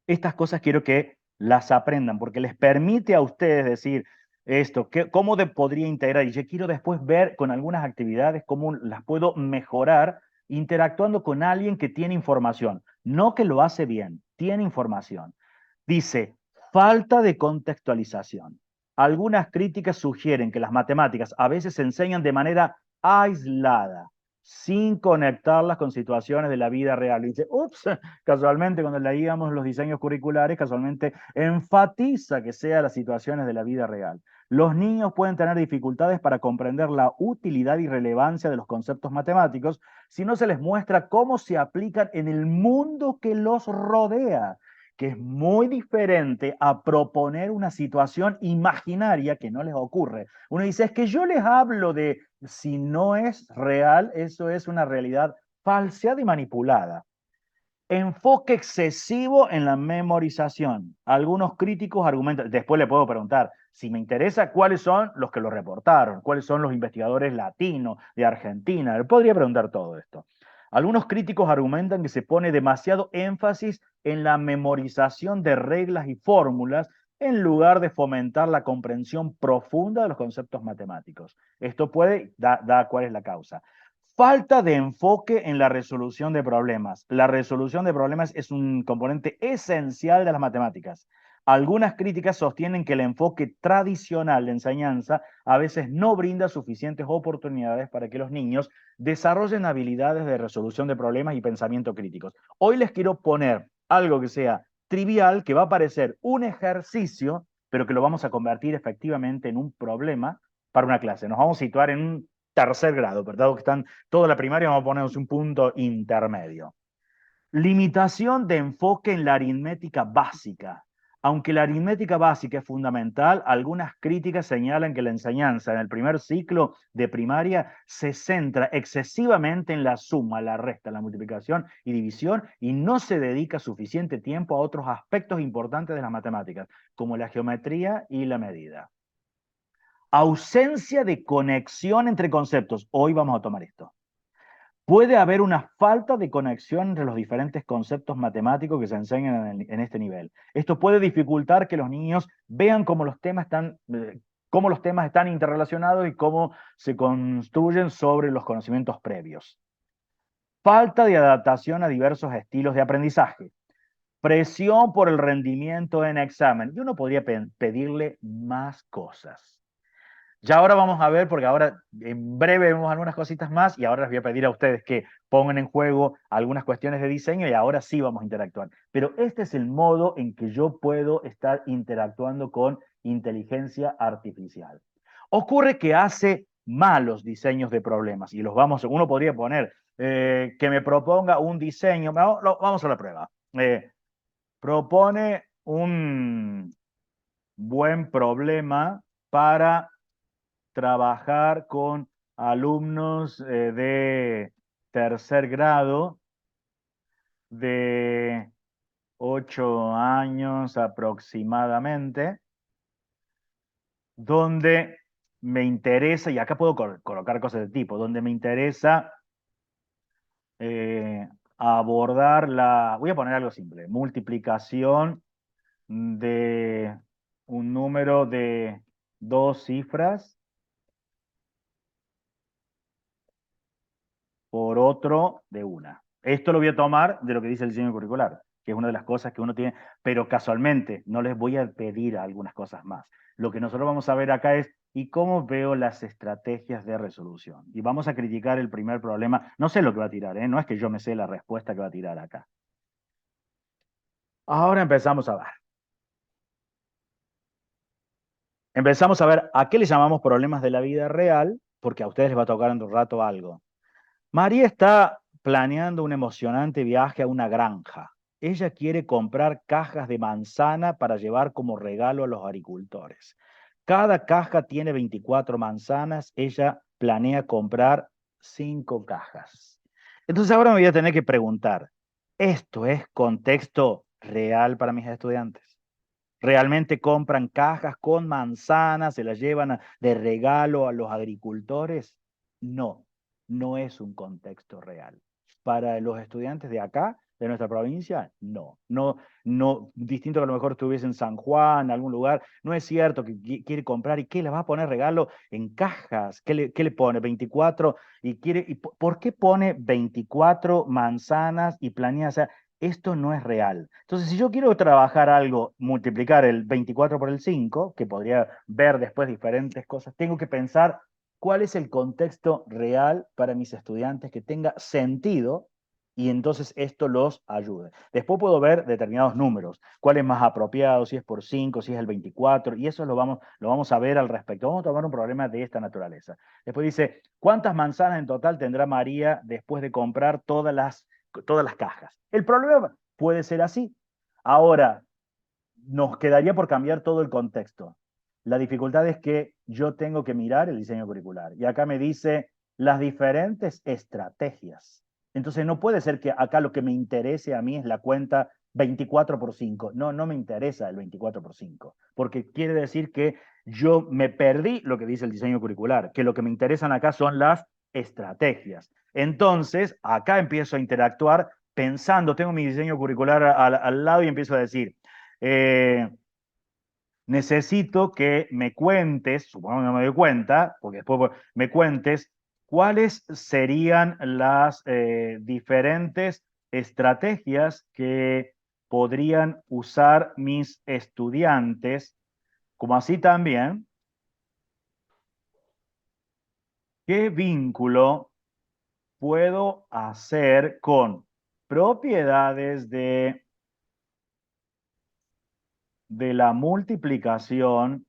Estas cosas quiero que las aprendan, porque les permite a ustedes decir esto, cómo podría integrar, y yo quiero después ver con algunas actividades cómo las puedo mejorar interactuando con alguien que tiene información, no que lo hace bien, tiene información. Dice, falta de contextualización. Algunas críticas sugieren que las matemáticas a veces se enseñan de manera aislada, sin conectarlas con situaciones de la vida real. Y dice, ups, casualmente cuando leíamos los diseños curriculares, casualmente enfatiza que sea las situaciones de la vida real. Los niños pueden tener dificultades para comprender la utilidad y relevancia de los conceptos matemáticos si no se les muestra cómo se aplican en el mundo que los rodea, que es muy diferente a proponer una situación imaginaria que no les ocurre. Uno dice, es que yo les hablo de, si no es real, eso es una realidad falseada y manipulada. Enfoque excesivo en la memorización. Algunos críticos argumentan, después le puedo preguntar, si me interesa, cuáles son los que lo reportaron, cuáles son los investigadores latinos de Argentina. Le podría preguntar todo esto. Algunos críticos argumentan que se pone demasiado énfasis en la memorización de reglas y fórmulas en lugar de fomentar la comprensión profunda de los conceptos matemáticos. Esto puede, da cuál es la causa. Falta de enfoque en la resolución de problemas. La resolución de problemas es un componente esencial de las matemáticas. Algunas críticas sostienen que el enfoque tradicional de enseñanza a veces no brinda suficientes oportunidades para que los niños desarrollen habilidades de resolución de problemas y pensamiento críticos. Hoy les quiero poner algo que sea trivial, que va a parecer un ejercicio, pero que lo vamos a convertir efectivamente en un problema para una clase. Nos vamos a situar en un tercer grado, ¿verdad? Que están toda la primaria, vamos a ponernos un punto intermedio. Limitación de enfoque en la aritmética básica. Aunque la aritmética básica es fundamental, algunas críticas señalan que la enseñanza en el primer ciclo de primaria se centra excesivamente en la suma, la resta, la multiplicación y división y no se dedica suficiente tiempo a otros aspectos importantes de las matemáticas, como la geometría y la medida. Ausencia de conexión entre conceptos. Hoy vamos a tomar esto. Puede haber una falta de conexión entre los diferentes conceptos matemáticos que se enseñan en este nivel. Esto puede dificultar que los niños vean cómo los temas están cómo los temas están interrelacionados y cómo se construyen sobre los conocimientos previos. Falta de adaptación a diversos estilos de aprendizaje. Presión por el rendimiento en examen. Yo no podría pedirle más cosas. Ya ahora vamos a ver, porque ahora en breve vemos algunas cositas más y ahora les voy a pedir a ustedes que pongan en juego algunas cuestiones de diseño y ahora sí vamos a interactuar. Pero este es el modo en que yo puedo estar interactuando con inteligencia artificial. Ocurre que hace malos diseños de problemas y los vamos, uno podría poner que me proponga un diseño, vamos a la prueba. Propone un buen problema para trabajar con alumnos de tercer grado de 8 años aproximadamente, donde me interesa, y acá puedo colocar cosas de tipo, donde me interesa eh, abordar voy a poner algo simple, multiplicación de un número de 2 cifras por otro de una. Esto lo voy a tomar de lo que dice el diseño curricular, que es una de las cosas que uno tiene, pero casualmente no les voy a pedir algunas cosas más. Lo que nosotros vamos a ver acá es, ¿y cómo veo las estrategias de resolución? Y vamos a criticar el primer problema. No sé lo que va a tirar, ¿eh? No es que yo me sé la respuesta que va a tirar acá. Ahora empezamos a ver. Empezamos a ver a qué le llamamos problemas de la vida real, porque a ustedes les va a tocar en un rato algo. María está planeando un emocionante viaje a una granja. Ella quiere comprar cajas de manzana para llevar como regalo a los agricultores. Cada caja tiene 24 manzanas. Ella planea comprar 5 cajas. Entonces ahora me voy a tener que preguntar, ¿esto es contexto real para mis estudiantes? ¿Realmente compran cajas con manzanas, se las llevan de regalo a los agricultores? No, no es un contexto real. Para los estudiantes de acá, de nuestra provincia, no. No, no, distinto que a lo mejor estuviese en San Juan, algún lugar, no es cierto que quiere comprar y que le va a poner regalo en cajas. Qué le pone? 24 y quiere, ¿por qué pone 24 manzanas y planea? O sea, esto no es real. Entonces, si yo quiero trabajar algo, multiplicar el 24 por el 5, que podría ver después diferentes cosas, tengo que pensar cuál es el contexto real para mis estudiantes que tenga sentido y entonces esto los ayude. Después puedo ver determinados números, cuál es más apropiado, si es por 5, si es el 24, y eso lo vamos a ver al respecto. Vamos a tomar un problema de esta naturaleza. Después dice, ¿cuántas manzanas en total tendrá María después de comprar todas las cajas? El problema puede ser así. Ahora, nos quedaría por cambiar todo el contexto. La dificultad es que yo tengo que mirar el diseño curricular. Y acá me dice las diferentes estrategias. Entonces no puede ser que acá lo que me interese a mí es la cuenta 24 por 5. No, no me interesa el 24 por 5, porque quiere decir que yo me perdí lo que dice el diseño curricular, que lo que me interesan acá son las estrategias. Entonces, acá empiezo a interactuar pensando, tengo mi diseño curricular al lado y empiezo a decir, eh, necesito que me cuentes, supongo que no me doy cuenta, porque después me cuentes cuáles serían las diferentes estrategias que podrían usar mis estudiantes, como así también, qué vínculo puedo hacer con propiedades de la multiplicación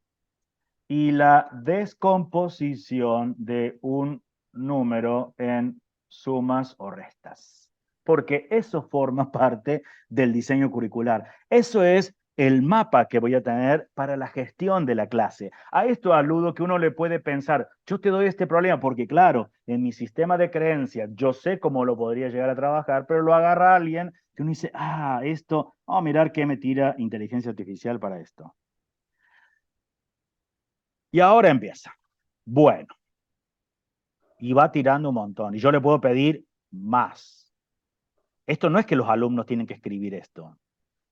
y la descomposición de un número en sumas o restas, porque eso forma parte del diseño curricular. Eso es el mapa que voy a tener para la gestión de la clase. A esto aludo que uno le puede pensar, yo te doy este problema porque claro, en mi sistema de creencias yo sé cómo lo podría llegar a trabajar, pero lo agarra alguien que uno dice, esto, vamos a mirar qué me tira inteligencia artificial para esto. Y ahora empieza. Bueno, y va tirando un montón. Y yo le puedo pedir más. Esto no es que los alumnos tienen que escribir esto.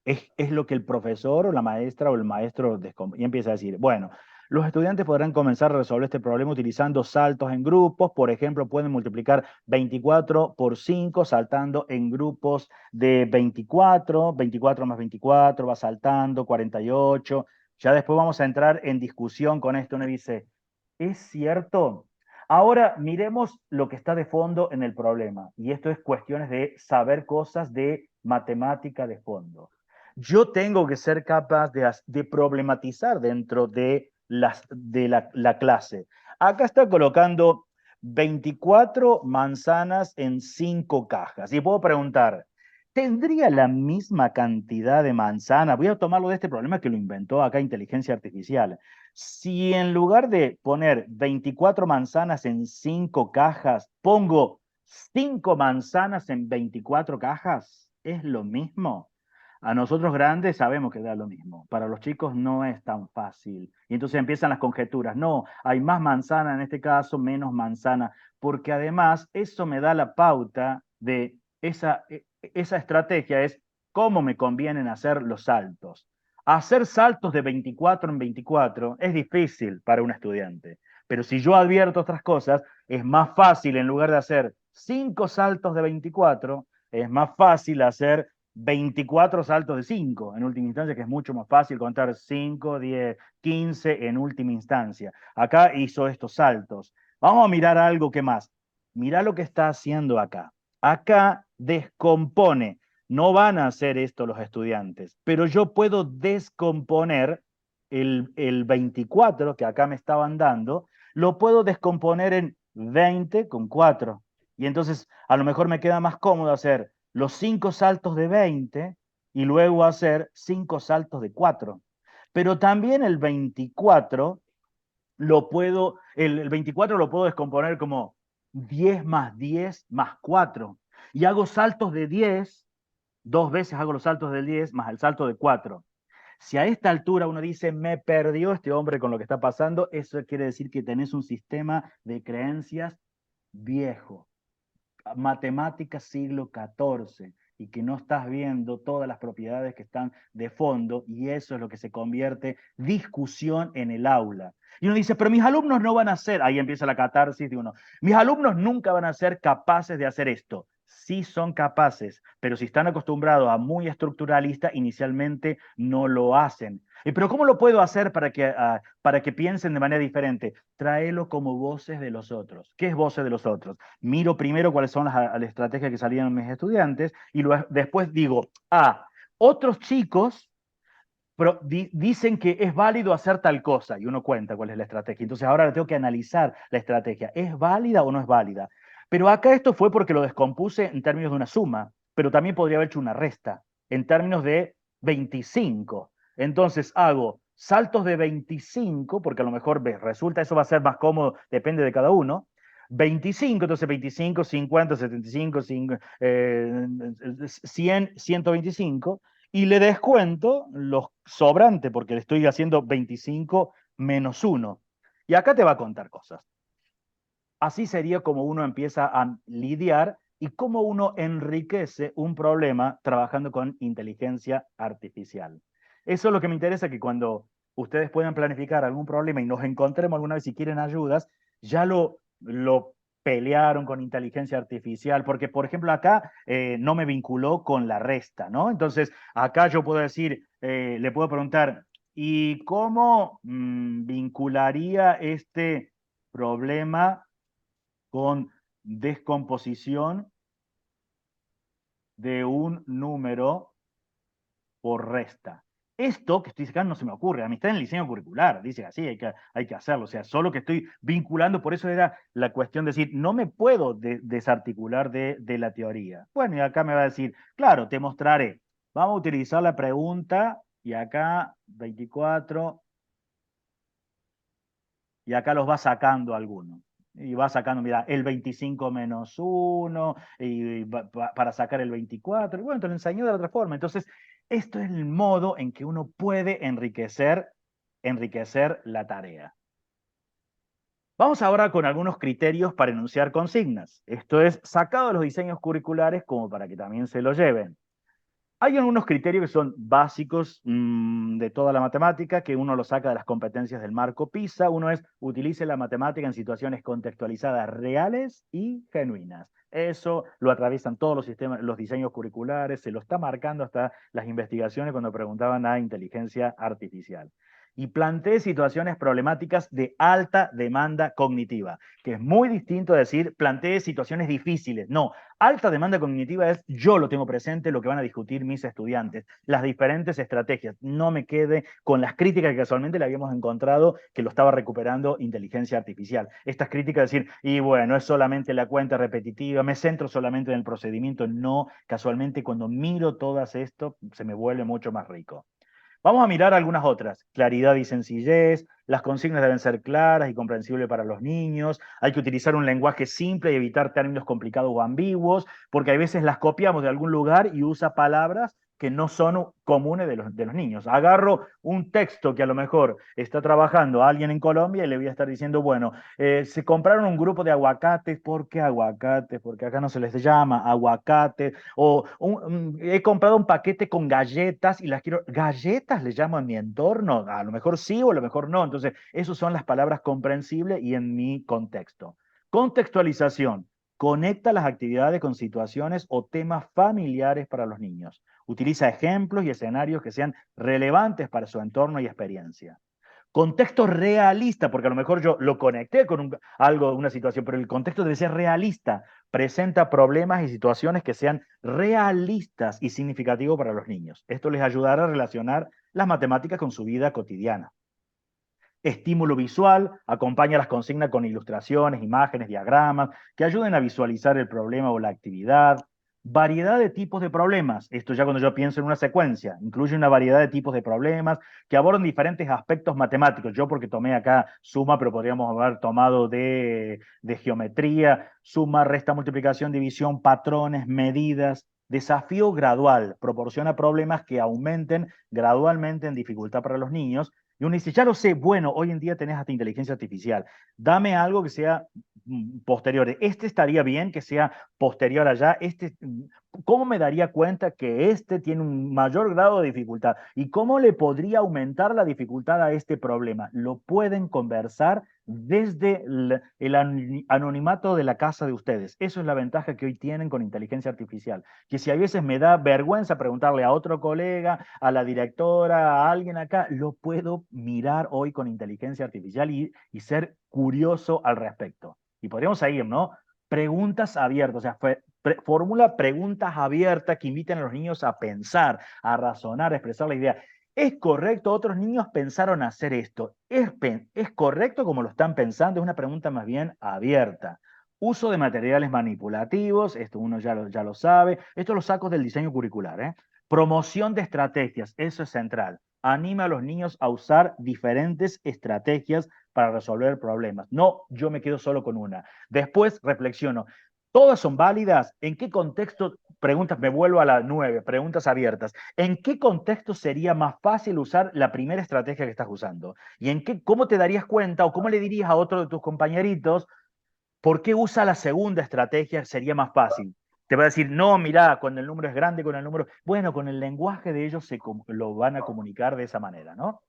Es lo que el profesor o la maestra o el maestro y empieza a decir, bueno, Los estudiantes podrán comenzar a resolver este problema utilizando saltos en grupos. Por ejemplo, pueden multiplicar 24 por 5 saltando en grupos de 24. 24 más 24 va saltando, 48. Ya después vamos a entrar en discusión con esto. Uno dice, ¿es cierto? Ahora miremos lo que está de fondo en el problema. Y esto es cuestiones de saber cosas de matemática de fondo. Yo tengo que ser capaz de problematizar dentro de la clase. Acá está colocando 24 manzanas en 5 cajas. Y puedo preguntar, ¿tendría la misma cantidad de manzanas? Voy a tomarlo de este problema que lo inventó acá inteligencia artificial. Si en lugar de poner 24 manzanas en 5 cajas, pongo 5 manzanas en 24 cajas, ¿es lo mismo? A nosotros grandes sabemos que da lo mismo. Para los chicos no es tan fácil. Y entonces empiezan las conjeturas. No, hay más manzana en este caso, menos manzana, porque además eso me da la pauta de esa estrategia es cómo me convienen hacer los saltos. Hacer saltos de 24 en 24 es difícil para un estudiante, pero si yo advierto otras cosas, es más fácil en lugar de hacer 5 saltos de 24, es más fácil hacer 24 saltos de 5 en última instancia, que es mucho más fácil contar 5, 10, 15 en última instancia. Acá hizo estos saltos. Vamos a mirar algo que más. Mirá lo que está haciendo acá. Acá descompone. No van a hacer esto los estudiantes, pero yo puedo descomponer el 24 que acá me estaban dando, lo puedo descomponer en 20 con 4. Y entonces a lo mejor me queda más cómodo hacer los 5 saltos de 20 y luego hacer 5 saltos de 4. Pero también el 24 el 24 lo puedo descomponer como 10 más 10 más 4. Y hago saltos de 10, dos veces hago los saltos del 10 más el salto de 4. Si a esta altura uno dice, me perdió este hombre con lo que está pasando, eso quiere decir que tenés un sistema de creencias viejo, matemáticas siglo XIV, y que no estás viendo todas las propiedades que están de fondo, y eso es lo que se convierte discusión en el aula. Y uno dice, pero mis alumnos no van a ser, ahí empieza la catarsis de uno, mis alumnos nunca van a ser capaces de hacer esto. Sí son capaces, pero si están acostumbrados a muy estructuralista, inicialmente no lo hacen. Pero ¿cómo lo puedo hacer para que piensen de manera diferente? Tráelo como voces de los otros. ¿Qué es voces de los otros? Miro primero cuáles son las estrategias que salían mis estudiantes y después digo, otros chicos dicen que es válido hacer tal cosa y uno cuenta cuál es la estrategia. Entonces ahora tengo que analizar la estrategia. ¿Es válida o no es válida? Pero acá esto fue porque lo descompuse en términos de una suma, pero también podría haber hecho una resta en términos de 25. Entonces hago saltos de 25, porque a lo mejor resulta, eso va a ser más cómodo, depende de cada uno. 25, entonces 25, 50, 75, 100, 125, y le descuento los sobrantes, porque le estoy haciendo 25 menos 1. Y acá te va a contar cosas. Así sería como uno empieza a lidiar y cómo uno enriquece un problema trabajando con inteligencia artificial. Eso es lo que me interesa, que cuando ustedes puedan planificar algún problema y nos encontremos alguna vez si quieren ayudas, ya lo pelearon con inteligencia artificial, porque por ejemplo acá no me vinculó con la resta, ¿no? Entonces acá yo puedo decir, le puedo preguntar, ¿y cómo vincularía este problema con descomposición de un número por resta? Esto que estoy sacando no se me ocurre, a mí está en el diseño curricular, dice así, hay que hacerlo, o sea, solo que estoy vinculando, por eso era la cuestión de decir, no me puedo desarticular de la teoría. Bueno, y acá me va a decir, claro, te mostraré, vamos a utilizar la pregunta, y acá 24, y acá los va sacando algunos. Y va sacando, mira, el 25 menos 1, para sacar el 24. Y bueno, te lo enseñó de otra forma. Entonces, esto es el modo en que uno puede enriquecer la tarea. Vamos ahora con algunos criterios para enunciar consignas. Esto es sacado de los diseños curriculares como para que también se lo lleven. Hay algunos criterios que son básicos de toda la matemática, que uno lo saca de las competencias del marco PISA. Uno es, utilice la matemática en situaciones contextualizadas reales y genuinas. Eso lo atraviesan todos los sistemas, los diseños curriculares, se lo está marcando hasta las investigaciones cuando preguntaban a inteligencia artificial. Y planteé situaciones problemáticas de alta demanda cognitiva, que es muy distinto a decir planteé situaciones difíciles. No, alta demanda cognitiva es yo lo tengo presente, lo que van a discutir mis estudiantes, las diferentes estrategias. No me quede con las críticas que casualmente le habíamos encontrado que lo estaba recuperando inteligencia artificial. Estas críticas de decir, y bueno, es solamente la cuenta repetitiva, me centro solamente en el procedimiento. No, casualmente cuando miro todas esto se me vuelve mucho más rico. Vamos a mirar algunas otras. Claridad y sencillez, las consignas deben ser claras y comprensibles para los niños, hay que utilizar un lenguaje simple y evitar términos complicados o ambiguos, porque a veces las copiamos de algún lugar y usa palabras que no son comunes de los niños. Agarro un texto que a lo mejor está trabajando alguien en Colombia y le voy a estar diciendo, bueno, se compraron un grupo de aguacates. ¿Por qué aguacates? Porque acá no se les llama aguacate. O he comprado un paquete con galletas y las quiero. ¿Galletas le llamo a mi entorno? A lo mejor sí o a lo mejor no. Entonces, esas son las palabras comprensibles y en mi contexto. Contextualización. Conecta las actividades con situaciones o temas familiares para los niños. Utiliza ejemplos y escenarios que sean relevantes para su entorno y experiencia. Contexto realista, porque a lo mejor yo lo conecté con algo, una situación, pero el contexto debe ser realista. Presenta problemas y situaciones que sean realistas y significativos para los niños. Esto les ayudará a relacionar las matemáticas con su vida cotidiana. Estímulo visual, acompaña las consignas con ilustraciones, imágenes, diagramas, que ayuden a visualizar el problema o la actividad. Variedad de tipos de problemas. Esto ya cuando yo pienso en una secuencia, incluye una variedad de tipos de problemas que abordan diferentes aspectos matemáticos. Yo porque tomé acá suma, pero podríamos haber tomado de geometría, suma, resta, multiplicación, división, patrones, medidas. Desafío gradual, proporciona problemas que aumenten gradualmente en dificultad para los niños y uno dice, ya lo sé, bueno, hoy en día tenés hasta inteligencia artificial. Dame algo que sea posterior. Este estaría bien que sea posterior allá. ¿Cómo me daría cuenta que este tiene un mayor grado de dificultad? ¿Y cómo le podría aumentar la dificultad a este problema? Lo pueden conversar desde el anonimato de la casa de ustedes. Eso es la ventaja que hoy tienen con inteligencia artificial. Que si a veces me da vergüenza preguntarle a otro colega, a la directora, a alguien acá, lo puedo mirar hoy con inteligencia artificial y ser curioso al respecto. Y podríamos seguir, ¿no? Preguntas abiertas, o sea, formula preguntas abiertas que inviten a los niños a pensar, a razonar, a expresar la idea. ¿Es correcto? Otros niños pensaron hacer esto. ¿Es correcto como lo están pensando? Es una pregunta más bien abierta. Uso de materiales manipulativos, esto uno ya lo sabe. Esto lo saco del diseño curricular, ¿eh? Promoción de estrategias, eso es central. Anima a los niños a usar diferentes estrategias para resolver problemas. No, yo me quedo solo con una. Después reflexiono. ¿Todas son válidas? ¿En qué contexto? Preguntas, me vuelvo a la 9, preguntas abiertas. ¿En qué contexto sería más fácil usar la primera estrategia que estás usando? ¿Y cómo te darías cuenta o cómo le dirías a otro de tus compañeritos por qué usa la segunda estrategia? Sería más fácil. Te va a decir, no, mirá, cuando el número es grande, con el número. Bueno, con el lenguaje de ellos lo van a comunicar de esa manera, ¿no?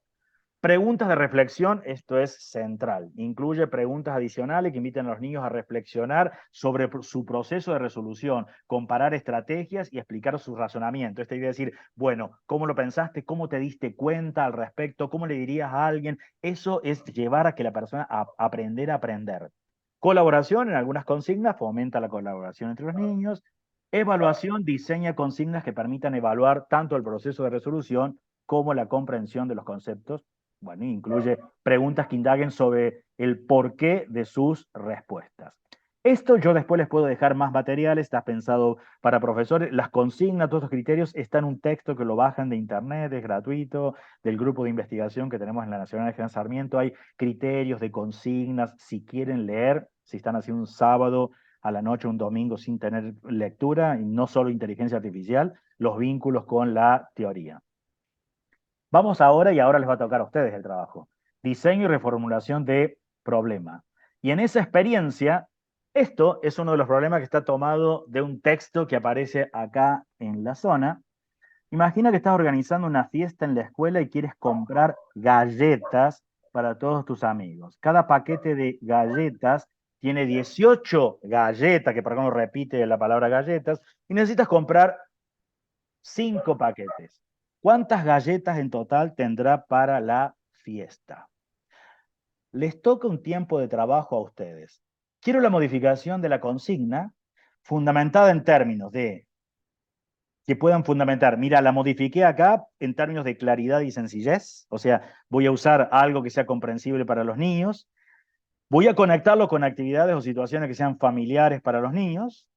Preguntas de reflexión, esto es central. Incluye preguntas adicionales que inviten a los niños a reflexionar sobre su proceso de resolución, comparar estrategias y explicar su razonamiento. Esta idea de decir, bueno, ¿cómo lo pensaste? ¿Cómo te diste cuenta al respecto? ¿Cómo le dirías a alguien? Eso es llevar a que la persona aprender a aprender. Colaboración en algunas consignas fomenta la colaboración entre los niños. Evaluación diseña consignas que permitan evaluar tanto el proceso de resolución como la comprensión de los conceptos. Bueno, incluye preguntas que indaguen sobre el porqué de sus respuestas. Esto yo después les puedo dejar más materiales, está pensado para profesores. Las consignas, todos los criterios, está en un texto que lo bajan de internet, es gratuito, del grupo de investigación que tenemos en la Nacional de General Sarmiento. Hay criterios de consignas, si quieren leer, si están haciendo un sábado a la noche, un domingo sin tener lectura, y no solo inteligencia artificial, los vínculos con la teoría. Vamos ahora, y ahora les va a tocar a ustedes el trabajo. Diseño y reformulación de problema. Y en esa experiencia, esto es uno de los problemas que está tomado de un texto que aparece acá en la zona. Imagina que estás organizando una fiesta en la escuela y quieres comprar galletas para todos tus amigos. Cada paquete de galletas tiene 18 galletas, que para acá no repite la palabra galletas, y necesitas comprar 5 paquetes. ¿Cuántas galletas en total tendrá para la fiesta? Les toca un tiempo de trabajo a ustedes. Quiero la modificación de la consigna fundamentada en términos de que puedan fundamentar. Mira, la modifiqué acá en términos de claridad y sencillez, o sea, voy a usar algo que sea comprensible para los niños, voy a conectarlo con actividades o situaciones que sean familiares para los niños,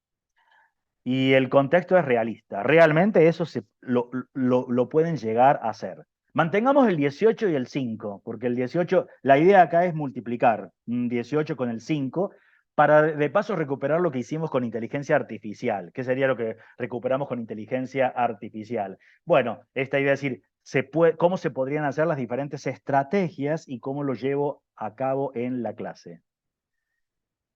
y el contexto es realista. Realmente eso lo pueden llegar a hacer. Mantengamos el 18 y el 5, porque el 18, la idea acá es multiplicar 18 con el 5 para de paso recuperar lo que hicimos con inteligencia artificial. ¿Qué sería lo que recuperamos con inteligencia artificial? Bueno, esta idea es decir, cómo se podrían hacer las diferentes estrategias y cómo lo llevo a cabo en la clase.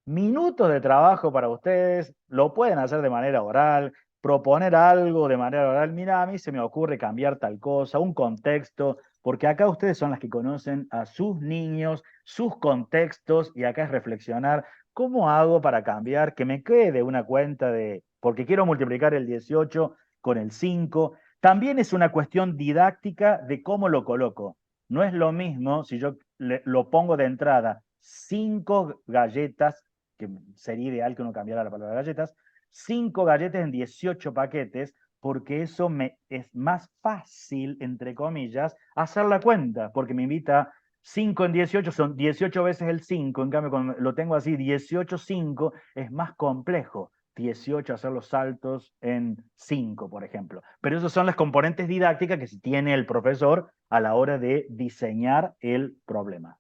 Minutos de trabajo para ustedes, lo pueden hacer de manera oral, proponer algo de manera oral. Mira, a mí se me ocurre cambiar tal cosa, un contexto, porque acá ustedes son las que conocen a sus niños, sus contextos, y acá es reflexionar cómo hago para cambiar, que me quede una cuenta de, porque quiero multiplicar el 18 con el 5. También es una cuestión didáctica de cómo lo coloco. No es lo mismo si yo lo pongo de entrada 5 galletas, que sería ideal que uno cambiara la palabra galletas, 5 galletas en 18 paquetes, porque eso me es más fácil, entre comillas, hacer la cuenta, porque me invita 5 en 18, son 18 veces el 5, en cambio cuando lo tengo así, 18, 5, es más complejo. 18 hacer los saltos en 5, por ejemplo. Pero esas son las componentes didácticas que tiene el profesor a la hora de diseñar el problema.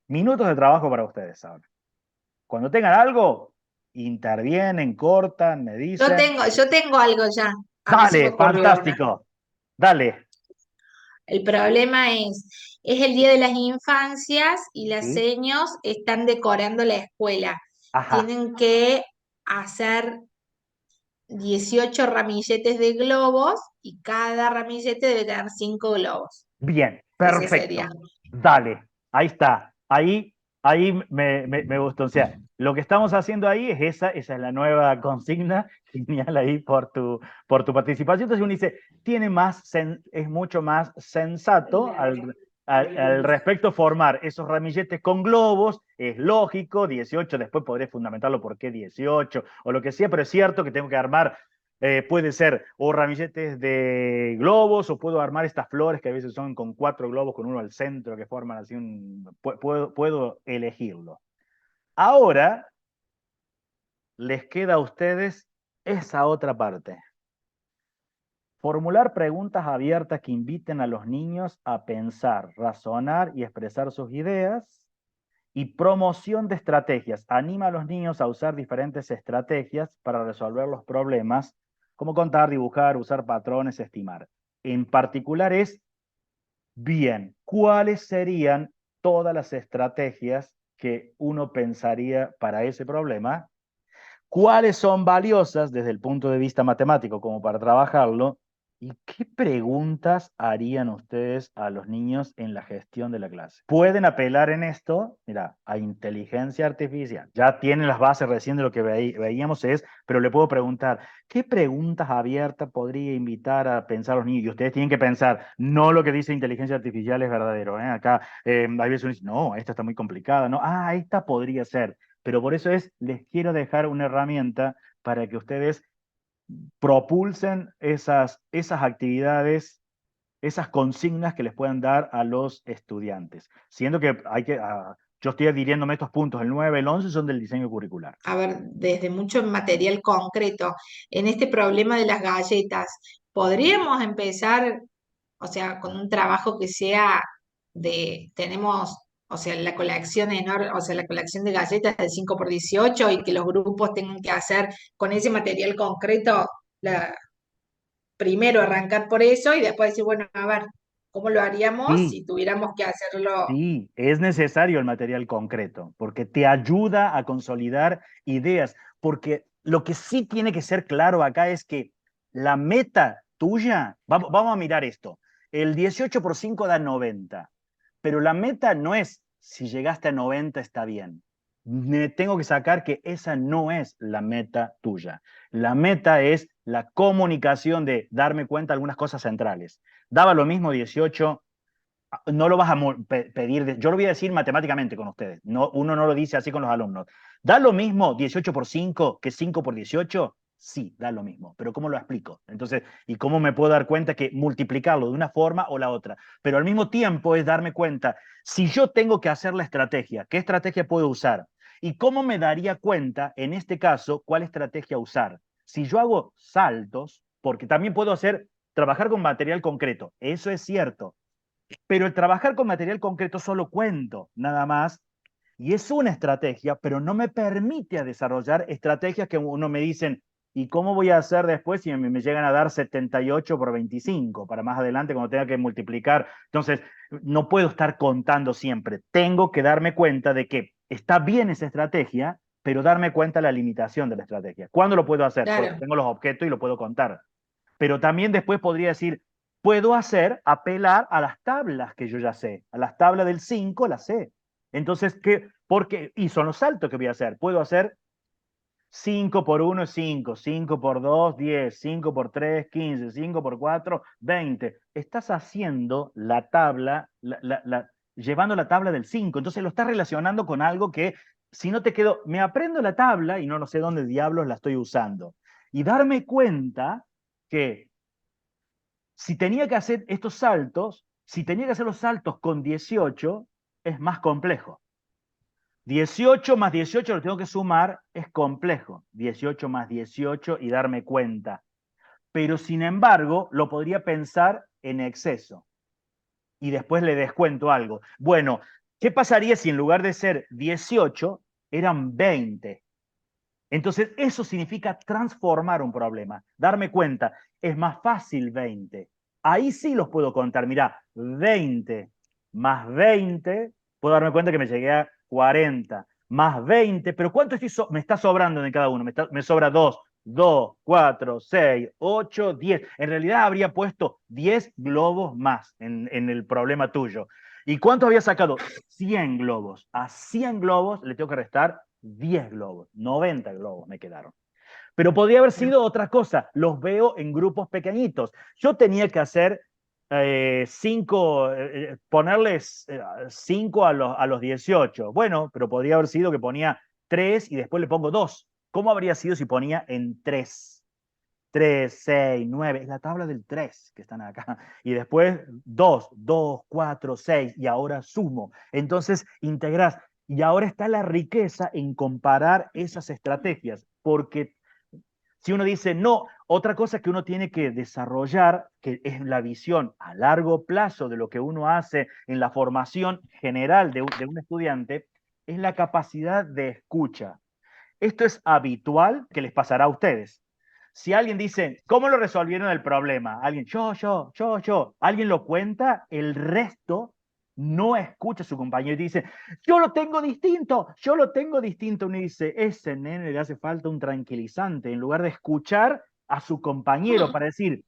Minutos de trabajo para ustedes ahora. Cuando tengan algo, intervienen, cortan, me dicen. Yo tengo algo ya. A mí se me Dale, ocurrió una. fantástico. Dale. El problema es el Día de las Infancias y las ¿Sí? seños están decorando la escuela. Ajá. Tienen que hacer 18 ramilletes de globos y cada ramillete debe tener 5 globos. Bien, Ese sería. perfecto. Dale. Ahí está. Ahí me gustó. O sea, lo que estamos haciendo ahí es esa es la nueva consigna. Genial ahí por tu participación. Entonces uno dice, es mucho más sensato al respecto formar esos ramilletes con globos, es lógico, 18, después podré fundamentarlo por qué 18 o lo que sea, pero es cierto que tengo que armar, puede ser o ramilletes de globos, o puedo armar estas flores que a veces son con 4 globos con uno al centro que forman así puedo elegirlo. Ahora les queda a ustedes esa otra parte. Formular preguntas abiertas que inviten a los niños a pensar, razonar y expresar sus ideas. Y promoción de estrategias. Anima a los niños a usar diferentes estrategias para resolver los problemas, como contar, dibujar, usar patrones, estimar. En particular es, bien, ¿cuáles serían todas las estrategias que uno pensaría para ese problema? ¿Cuáles son valiosas desde el punto de vista matemático como para trabajarlo? ¿Y qué preguntas harían ustedes a los niños en la gestión de la clase? Pueden apelar en esto, mira, a inteligencia artificial. Ya tienen las bases recién de lo que veíamos, pero le puedo preguntar, ¿qué preguntas abiertas podría invitar a pensar a los niños? Y ustedes tienen que pensar, no lo que dice inteligencia artificial es verdadero. Acá hay veces uno dice, no, esta está muy complicada, no, esta podría ser. Pero por eso les quiero dejar una herramienta para que ustedes propulsen esas actividades, esas consignas que les puedan dar a los estudiantes. Siendo que yo estoy adhiriéndome a estos puntos, el 9, el 11 son del diseño curricular. A ver, desde mucho material concreto, en este problema de las galletas, podríamos empezar, o sea, con un trabajo que sea tenemos, o sea, la colección enorme, o sea, la colección de galletas de 5 por 18 y que los grupos tengan que hacer con ese material concreto, primero arrancar por eso y después decir, bueno, a ver, ¿cómo lo haríamos Sí, si tuviéramos que hacerlo? sí, es necesario el material concreto, porque te ayuda a consolidar ideas, porque lo que sí tiene que ser claro acá es que la meta tuya, vamos a mirar esto, el 18 por 5 da 90, pero la meta no es si llegaste a 90 está bien. Me tengo que sacar que esa no es la meta tuya. La meta es la comunicación de darme cuenta de algunas cosas centrales. Daba lo mismo 18, no lo vas a pedir, yo lo voy a decir matemáticamente con ustedes, no, uno no lo dice así con los alumnos. ¿Da lo mismo 18 por 5 que 5 por 18? Sí, da lo mismo, pero ¿cómo lo explico? Entonces, ¿y cómo me puedo dar cuenta que multiplicarlo de una forma o la otra? Pero al mismo tiempo es darme cuenta, si yo tengo que hacer la estrategia, ¿qué estrategia puedo usar? ¿Y cómo me daría cuenta, en este caso, cuál estrategia usar? Si yo hago saltos, porque también puedo trabajar con material concreto, eso es cierto, pero el trabajar con material concreto solo cuento, nada más, y es una estrategia, pero no me permite desarrollar estrategias que uno me dicen, ¿y cómo voy a hacer después si me llegan a dar 78 por 25 para más adelante cuando tenga que multiplicar? Entonces, no puedo estar contando siempre. Tengo que darme cuenta de que está bien esa estrategia, pero darme cuenta de la limitación de la estrategia. ¿Cuándo lo puedo hacer? Porque Claro. tengo los objetos y lo puedo contar. Pero también después podría decir, puedo apelar a las tablas que yo ya sé, a las tablas del 5 las sé. Entonces, porque, y son los saltos que voy a hacer. Puedo hacer 5 por 1 es 5, 5 por 2, 10, 5 por 3, 15, 5 por 4, 20. Estás haciendo la tabla, llevando la tabla del 5. Entonces lo estás relacionando con algo que, si no te quedo, me aprendo la tabla y no sé dónde diablos la estoy usando. Y darme cuenta que si tenía que hacer estos saltos, si tenía que hacer los saltos con 18, es más complejo. 18 más 18 lo tengo que sumar, es complejo. 18 más 18 y darme cuenta. Pero sin embargo, lo podría pensar en exceso. Y después le descuento algo. Bueno, ¿qué pasaría si en lugar de ser 18 eran 20? Entonces, eso significa transformar un problema, darme cuenta, es más fácil 20. Ahí sí los puedo contar, mirá, 20 más 20, puedo darme cuenta que me llegué a 40, más 20, pero ¿cuánto me está sobrando de cada uno? Me sobra 2, 2, 4, 6, 8, 10. En realidad habría puesto 10 globos más en el problema tuyo. ¿Y cuánto había sacado? 100 globos. A 100 globos le tengo que restar 10 globos, 90 globos me quedaron. Pero podría haber sido otra cosa, los veo en grupos pequeñitos. Yo tenía que hacer ponerles 5 a los 18. Bueno, pero podría haber sido que ponía 3 y después le pongo 2. ¿Cómo habría sido si ponía en 3? 3, 6, 9, es la tabla del 3 que están acá. Y después 2, 2, 4, 6, y ahora sumo. Entonces integrás. Y ahora está la riqueza en comparar esas estrategias, porque si uno dice, no, otra cosa que uno tiene que desarrollar, que es la visión a largo plazo de lo que uno hace en la formación general de un estudiante, es la capacidad de escucha. Esto es habitual que les pasará a ustedes. Si alguien dice, ¿cómo lo resolvieron el problema? Alguien, yo. Alguien lo cuenta, el resto no escucha a su compañero y dice, yo lo tengo distinto. Uno dice, ese nene le hace falta un tranquilizante en lugar de escuchar a su compañero para decir,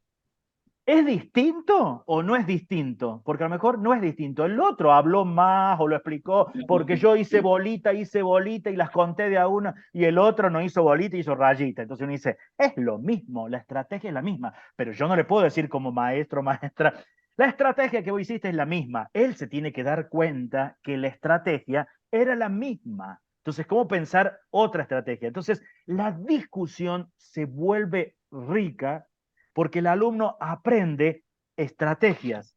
¿es distinto o no es distinto? Porque a lo mejor no es distinto. El otro habló más o lo explicó porque yo hice bolita y las conté de a una y el otro no hizo bolita, hizo rayita. Entonces uno dice, es lo mismo, la estrategia es la misma, pero yo no le puedo decir como maestro o maestra, la estrategia que vos hiciste es la misma. Él se tiene que dar cuenta que la estrategia era la misma. Entonces, ¿cómo pensar otra estrategia? Entonces, la discusión se vuelve rica porque el alumno aprende estrategias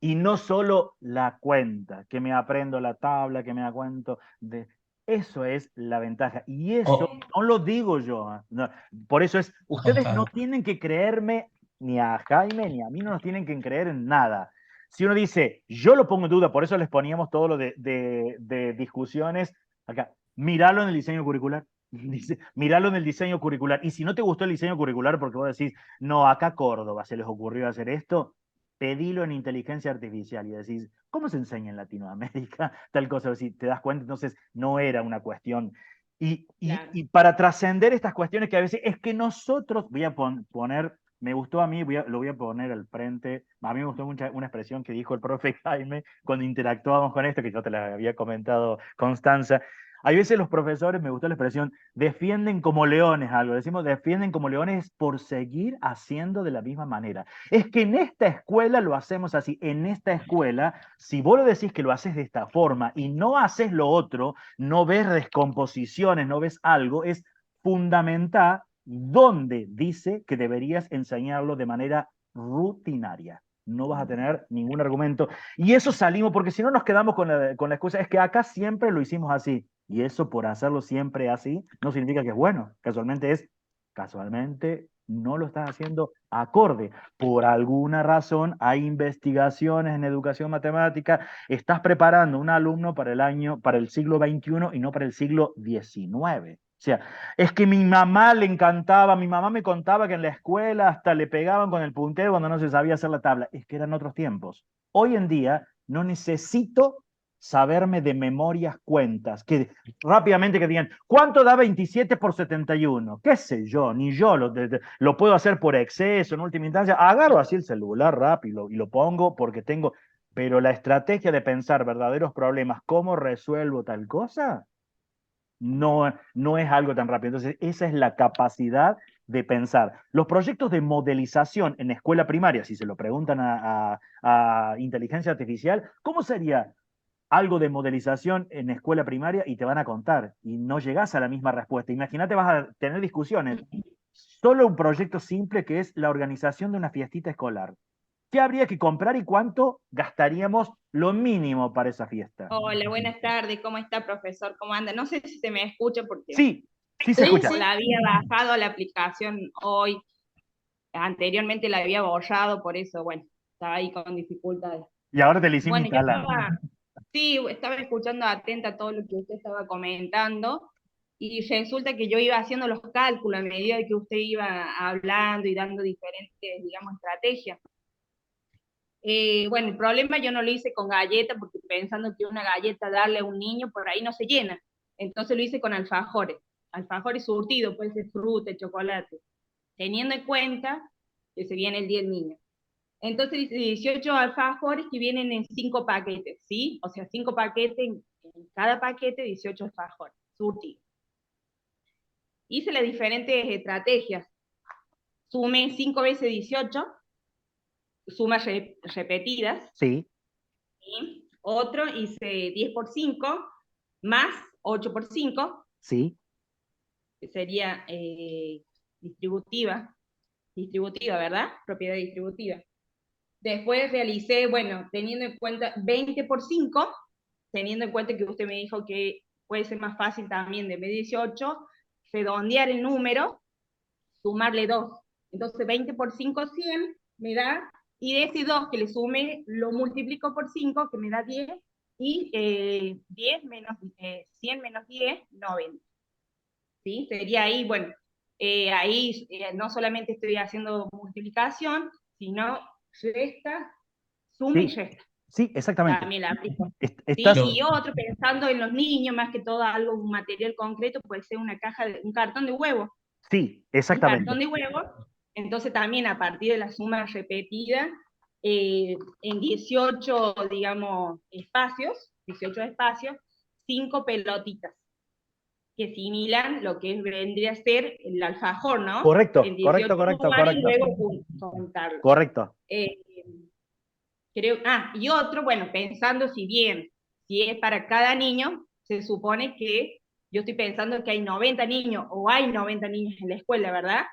y no solo la cuenta, que me aprendo la tabla, que me da cuento de... Eso es la ventaja. Y eso Oh, no lo digo yo. No, por eso ustedes no ajá. tienen que creerme ni a Jaime ni a mí, no nos tienen que creer en nada. Si uno dice, yo lo pongo en duda, por eso les poníamos todo lo de discusiones acá, miralo en el diseño curricular. Dice, míralo en el diseño curricular. Y si no te gustó el diseño curricular porque vos decís, no, acá Córdoba se les ocurrió hacer esto, pedilo en inteligencia artificial y decís, ¿cómo se enseña en Latinoamérica tal cosa? Si te das cuenta, entonces no era una cuestión Claro. Y para trascender estas cuestiones que a veces es que nosotros, voy a poner, me gustó a mí, lo voy a poner al frente, a mí me gustó mucho una expresión que dijo el profe Jaime cuando interactuábamos con esto, que yo te la había comentado, Constanza. Hay veces los profesores, me gustó la expresión, defienden como leones algo, decimos defienden como leones por seguir haciendo de la misma manera. Es que en esta escuela lo hacemos así, en esta escuela, si vos lo decís que lo haces de esta forma y no haces lo otro, no ves descomposiciones, no ves algo, es fundamental donde dice que deberías enseñarlo de manera rutinaria. No vas a tener ningún argumento. Y eso salimos, porque si no nos quedamos con la excusa, es que acá siempre lo hicimos así. Y eso por hacerlo siempre así, no significa que es bueno. Casualmente no lo estás haciendo acorde. Por alguna razón hay investigaciones en educación matemática, estás preparando un alumno para el siglo XXI y no para el siglo XIX. O sea, es que mi mamá le encantaba, mi mamá me contaba que en la escuela hasta le pegaban con el puntero cuando no se sabía hacer la tabla. Es que eran otros tiempos. Hoy en día no necesito saberme de memorias cuentas, que rápidamente que digan, ¿cuánto da 27 por 71? ¿Qué sé yo? Ni yo lo puedo hacer por exceso, en última instancia. Agarro así el celular rápido y lo pongo porque tengo, pero la estrategia de pensar verdaderos problemas, ¿cómo resuelvo tal cosa? No es algo tan rápido. Entonces, esa es la capacidad de pensar. Los proyectos de modelización en escuela primaria, si se lo preguntan a inteligencia artificial, ¿cómo sería algo de modelización en escuela primaria? Y te van a contar y no llegás a la misma respuesta. Imagínate, vas a tener discusiones. Solo un proyecto simple que es la organización de una fiestita escolar. ¿Qué habría que comprar y cuánto gastaríamos lo mínimo para esa fiesta? Hola, buenas tardes, ¿cómo está, profesor? ¿Cómo anda? No sé si se me escucha porque Sí, sí se Sí, escucha. como sí. la había bajado la aplicación hoy, anteriormente la había borrado, por eso, bueno, estaba ahí con dificultades. Y ahora te lo hicimos Bueno, yo instalar. estaba escuchando atenta todo lo que usted estaba comentando y resulta que yo iba haciendo los cálculos a medida que usted iba hablando y dando diferentes, digamos, estrategias. Bueno, el problema yo no lo hice con galleta porque pensando que una galleta darle a un niño por ahí no se llena. Entonces lo hice con alfajores. Alfajores surtidos, puede ser fruta, chocolate. Teniendo en cuenta que se viene el día del niño. Entonces dice 18 alfajores que vienen en 5 paquetes, ¿sí? O sea, 5 paquetes, en cada paquete 18 alfajores, surtidos. Hice las diferentes estrategias. Sumé 5 veces 18, sumas repetidas, Sí, ¿sí? Otro hice 10 por 5 más 8 por 5, sí, que sería distributiva, ¿verdad? Propiedad distributiva. Después realicé, bueno, teniendo en cuenta 20 por 5, teniendo en cuenta que usted me dijo que puede ser más fácil también de medir 18, redondear el número, sumarle 2. Entonces 20 por 5, 100, me da, y de ese 2 que le sume, lo multiplico por 5, que me da 10, y 10 menos, 100 menos 10, 90. ¿Sí? Sería ahí, bueno, ahí no solamente estoy haciendo multiplicación, sino resta, suma y sí, resta. sí, exactamente. También la aplico. ¿Sí? Estás, Y otro, pensando en los niños, más que todo algo, un material concreto, puede ser una caja, un cartón de huevo. sí, Un exactamente. cartón de huevo, entonces también a partir de la suma repetida, en 18, digamos, espacios, 18 espacios, 5 pelotitas que similan lo que vendría a ser el alfajor, ¿no? En Correcto, 18 correcto, correcto, lugares y correcto. luego juntarlos. Correcto. Eh, y otro, bueno, pensando si bien, si es para cada niño, se supone que yo estoy pensando que hay 90 niños o hay 90 niños en la escuela, ¿verdad?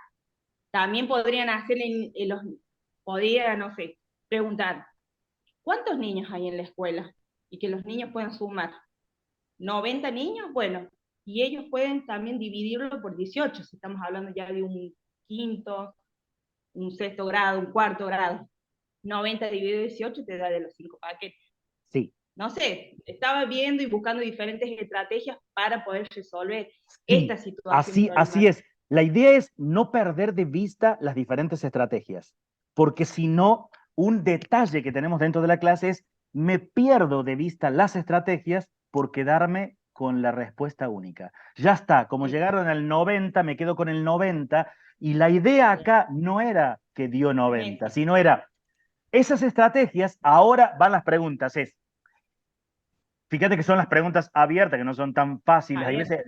También podrían hacer podría, no sé, preguntar, ¿cuántos niños hay en la escuela? Y que los niños puedan sumar. 90 niños, bueno, y ellos pueden también dividirlo por 18, si estamos hablando ya de un quinto, un sexto grado, un cuarto grado. 90 dividido 18 te da de los 5 paquetes. Sí, No sé, estaba viendo y buscando diferentes estrategias para poder resolver esta sí, situación así problemática. es. La idea es no perder de vista las diferentes estrategias, porque si no, un detalle que tenemos dentro de la clase es me pierdo de vista las estrategias por quedarme con la respuesta única. Ya está, como Sí. llegaron al 90, me quedo con el 90, y la idea acá no era que dio 90, sino era esas estrategias, ahora van las preguntas, fíjate que son las preguntas abiertas, que no son tan fáciles, hay veces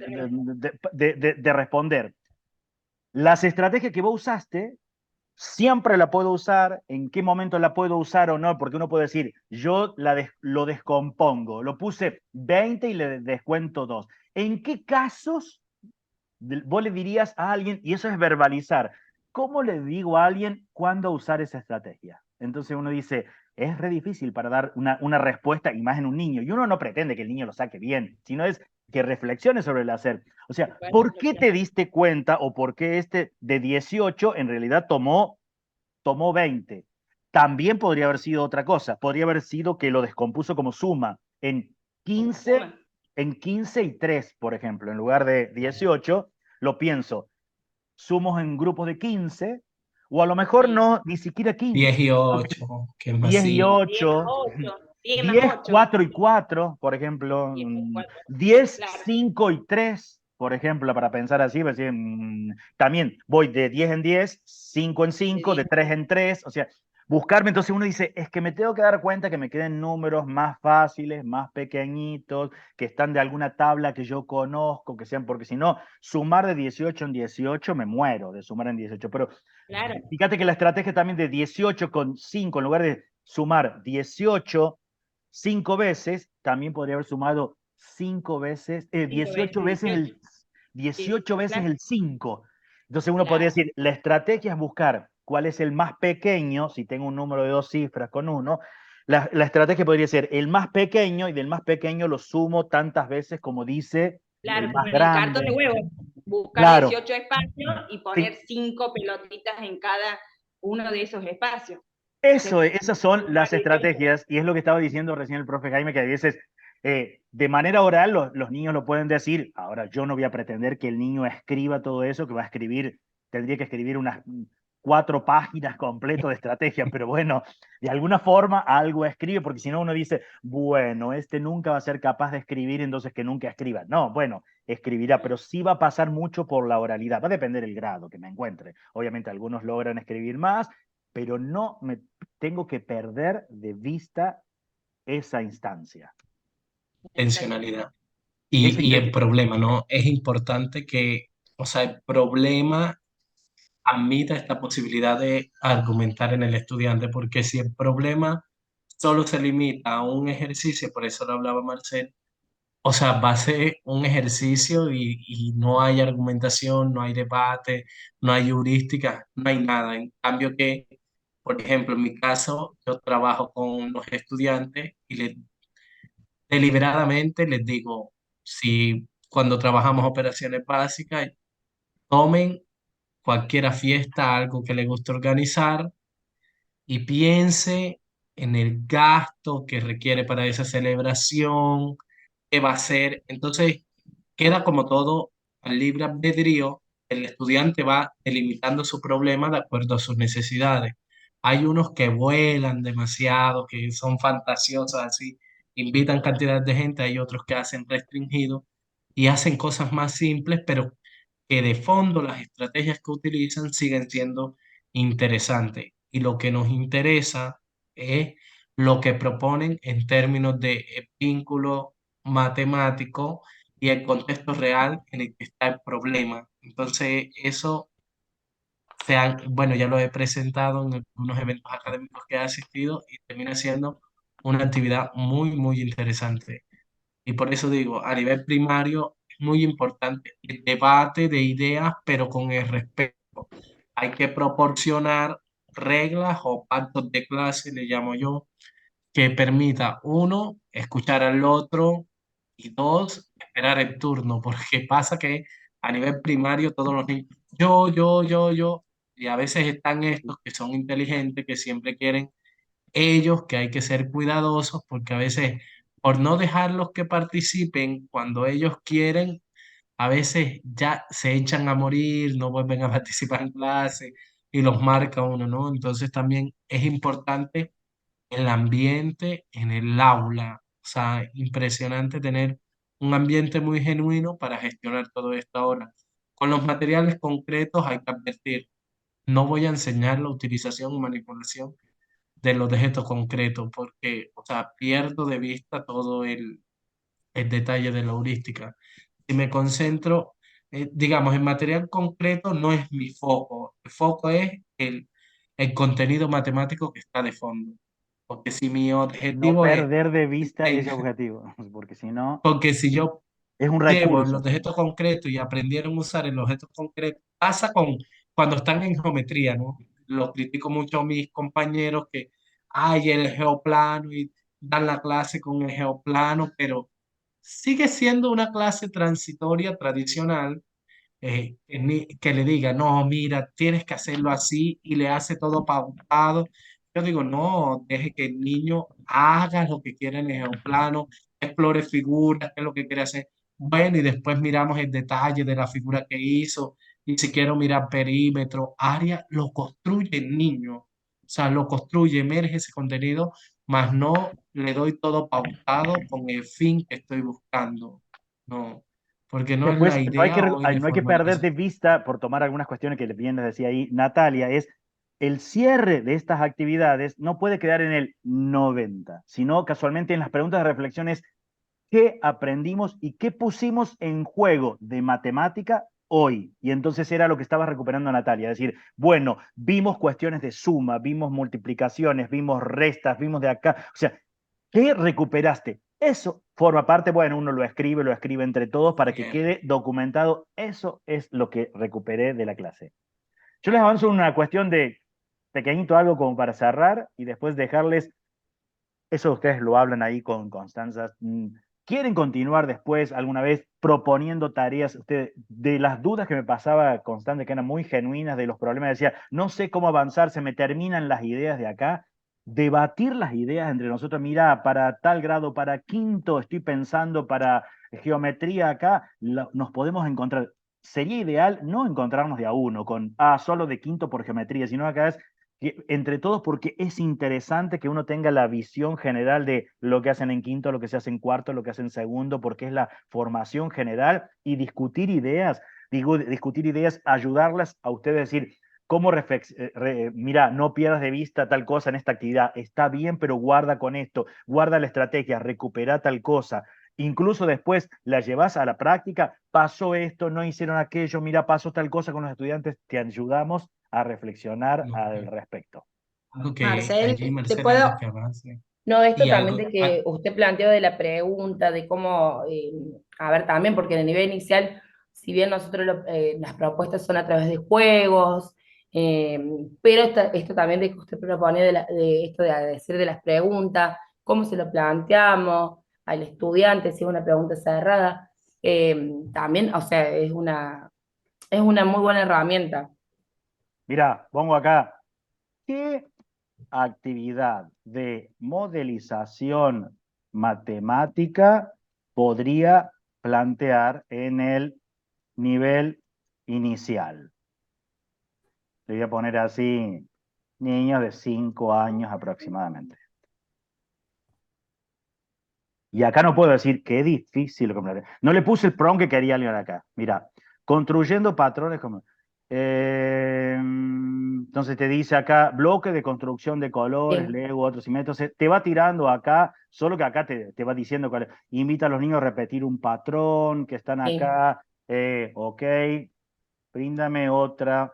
de responder. Las estrategias que vos usaste, siempre la puedo usar, en qué momento la puedo usar o no, porque uno puede decir, yo lo descompongo, lo puse 20 y le descuento 2. ¿En qué casos vos le dirías a alguien, y eso es verbalizar, cómo le digo a alguien cuándo usar esa estrategia? Entonces uno dice, es re difícil para dar una respuesta, y más en un niño, y uno no pretende que el niño lo saque bien, sino es que reflexione sobre el hacer. O sea, ¿por qué te diste cuenta o por qué este de 18 en realidad tomó 20? También podría haber sido otra cosa, podría haber sido que lo descompuso como suma en 15, en 15 y 3, por ejemplo, en lugar de 18, lo pienso, sumos en grupos de 15, o a lo mejor no, ni siquiera 10 15, y 8, que es más 10 y simple. 8, 10 más 10, 8. 4 y 4, por ejemplo, 10 más 4. 10, Claro. 5 y 3, por ejemplo, para pensar así, también voy de 10 en 10, 5 en 5, de 3 en 3, o sea, buscarme, entonces uno dice, es que me tengo que dar cuenta que me queden números más fáciles, más pequeñitos, que están de alguna tabla que yo conozco, que sean, porque si no, sumar de 18 en 18 me muero de sumar en 18, pero Claro. fíjate que la estrategia también de 18 con 5, en lugar de sumar 18 5 veces, también podría haber sumado 5 veces, 18 veces el 18 veces claro. el 5. Entonces uno podría decir, la estrategia es buscar cuál es el más pequeño, si tengo un número de 2 cifras con 1, la estrategia podría ser el más pequeño, y del más pequeño lo sumo tantas veces como dice Claro, el como más en el cartón de grande. huevo, buscar Claro, 18 espacios y poner sí. 5 pelotitas en cada uno de esos espacios. Esas son las estrategias, y es lo que estaba diciendo recién el profe Jaime, que a veces de manera oral los niños lo pueden decir. Ahora, yo no voy a pretender que el niño escriba todo eso, que va a escribir, tendría que escribir unas 4 páginas completas de estrategia, pero bueno, de alguna forma algo escribe, porque si no uno dice, bueno, este nunca va a ser capaz de escribir, entonces que nunca escriba. No, bueno, escribirá, pero sí va a pasar mucho por la oralidad, va a depender el grado que me encuentre. Obviamente algunos logran escribir más, pero no me tengo que perder de vista esa instancia. Intencionalidad. Esa Y el intención. problema, ¿no? Es importante que, o sea, el problema admita esta posibilidad de argumentar en el estudiante, porque si el problema solo se limita a un ejercicio, por eso lo hablaba Marcel, o sea, va a ser un ejercicio y no hay argumentación, no hay debate, no hay heurística, no hay nada. En cambio que, por ejemplo, en mi caso, yo trabajo con los estudiantes y deliberadamente les digo, si cuando trabajamos operaciones básicas, tomen cualquier fiesta, algo que les guste organizar y piense en el gasto que requiere para esa celebración, qué va a ser. Entonces, queda como todo al libre albedrío. El estudiante va delimitando su problema de acuerdo a sus necesidades. Hay unos que vuelan demasiado, que son fantasiosos así, invitan cantidad de gente, hay otros que hacen restringido y hacen cosas más simples, pero que de fondo las estrategias que utilizan siguen siendo interesantes. Y lo que nos interesa es lo que proponen en términos de vínculo matemático y el contexto real en el que está el problema. Entonces, eso bueno, ya lo he presentado en algunos eventos académicos que he asistido y termina siendo una actividad muy, muy interesante. Y por eso digo, a nivel primario es muy importante el debate de ideas, pero con el respeto. Hay que proporcionar reglas o pactos de clase, le llamo yo, que permita, uno, escuchar al otro y dos, esperar el turno, porque pasa que a nivel primario todos los niños, yo, y a veces están estos que son inteligentes, que siempre quieren ellos, que hay que ser cuidadosos, porque a veces por no dejarlos que participen cuando ellos quieren, a veces ya se echan a morir, no vuelven a participar en clase y los marca uno, ¿no? Entonces también es importante el ambiente en el aula. O sea, impresionante tener un ambiente muy genuino para gestionar todo esto ahora. Con los materiales concretos hay que advertir, no voy a enseñar la utilización o manipulación de los objetos concretos porque, o sea, pierdo de vista todo el detalle de la heurística. Si me concentro, digamos, en material concreto no es mi foco. El foco es el contenido matemático que está de fondo. Porque si mi No objetivo es, perder de vista en- ese objetivo, porque si no, porque si yo es un llevo el recurso. objeto concreto y aprendieron a usar el objeto concreto, pasa con cuando están en geometría, ¿no? Lo critico mucho a mis compañeros que hay el geoplano y dan la clase con el geoplano, pero sigue siendo una clase transitoria tradicional, que le diga, no, mira, tienes que hacerlo así y le hace todo pautado. Yo digo, no, deje que el niño haga lo que quiere en el geoplano, explore figuras, qué es lo que quiere hacer. Bueno, y después miramos el detalle de la figura que hizo, y si quiero mirar perímetro, área, lo construye el niño. O sea, lo construye, emerge ese contenido, más no le doy todo pautado con el fin que estoy buscando. No, porque no es la Después, idea hoy de no hay que perder formalización. de vista, por tomar algunas cuestiones que bien les decía ahí Natalia, es el cierre de estas actividades no puede quedar en el 90, sino casualmente en las preguntas de reflexión es qué aprendimos y qué pusimos en juego de matemática hoy. Y entonces era lo que estaba recuperando Natalia, es decir, bueno, vimos cuestiones de suma, vimos multiplicaciones, vimos restas, vimos de acá, o sea, ¿qué recuperaste? Eso forma parte, bueno, uno lo escribe entre todos para que Bien. quede documentado. Eso es lo que recuperé de la clase. Yo les avanzo una cuestión de pequeñito algo como para cerrar y después dejarles, eso ustedes lo hablan ahí con Constanza. ¿Quieren continuar después alguna vez proponiendo tareas? Ustedes, de las dudas que me pasaba constante, que eran muy genuinas, de los problemas, decía, no sé cómo avanzar, se me terminan las ideas de acá. Debatir las ideas entre nosotros, mira, para tal grado, para quinto, estoy pensando para geometría acá, nos podemos encontrar. Sería ideal no encontrarnos de a uno, con, solo de quinto por geometría, sino acá es entre todos porque es interesante que uno tenga la visión general de lo que hacen en quinto, lo que se hace en cuarto, lo que hacen en segundo, porque es la formación general y discutir ideas, digo, discutir ideas, ayudarlas a ustedes a decir, ¿cómo mira, no pierdas de vista tal cosa en esta actividad, está bien, pero guarda con esto, guarda la estrategia, recupera tal cosa. Incluso después la llevas a la práctica, pasó esto, no hicieron aquello, mira, pasó tal cosa con los estudiantes, te ayudamos a reflexionar al Ok. respecto. Algo que Marcel, allí, te Marcela, puedo, algo que avance. No, esto Y también algo, de que usted planteó de la pregunta, de cómo, a ver, también, porque en el nivel inicial, si bien nosotros las propuestas son a través de juegos, eh, pero esto también de que usted propone de esto de decir de las preguntas, cómo se lo planteamos al estudiante, si es una pregunta cerrada, también, o sea, es una muy buena herramienta. Mira, pongo acá, ¿qué actividad de modelización matemática podría plantear en el nivel inicial? Le voy a poner así, niños de 5 años aproximadamente. Y acá no puedo decir qué difícil lo que me... No le puse el prompt que quería alguien acá. Mira, construyendo patrones como... entonces te dice acá, bloque de construcción de colores, Sí, Lego, otros inventos. Te va tirando acá, solo que acá te va diciendo cuál es. Invita a los niños a repetir un patrón que están sí. acá. Ok, bríndame otro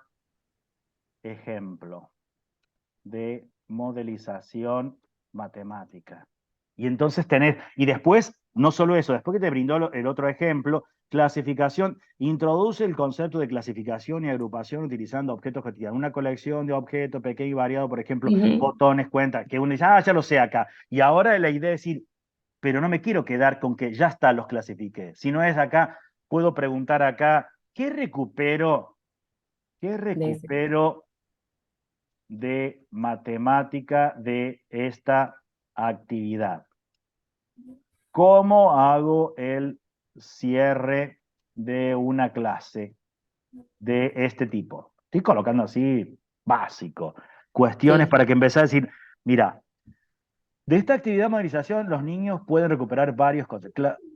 ejemplo de modelización matemática. Y entonces tenés, y después, no solo eso, después que te brindó el otro ejemplo, clasificación, introduce el concepto de clasificación y agrupación utilizando objetos cotidianos. Una colección de objetos pequeño y variado, por ejemplo, Ujú. botones, cuentas, que uno dice, ya lo sé acá. Y ahora la idea es decir, pero no me quiero quedar con que ya está, los clasifiqué. Si no es acá, puedo preguntar acá, ¿qué recupero? ¿Qué De ese. recupero de matemática de esta actividad? ¿Cómo hago el cierre de una clase de este tipo? Estoy colocando así básico, cuestiones Sí. para que empecé a decir, mira, de esta actividad de movilización los niños pueden recuperar varios cosas.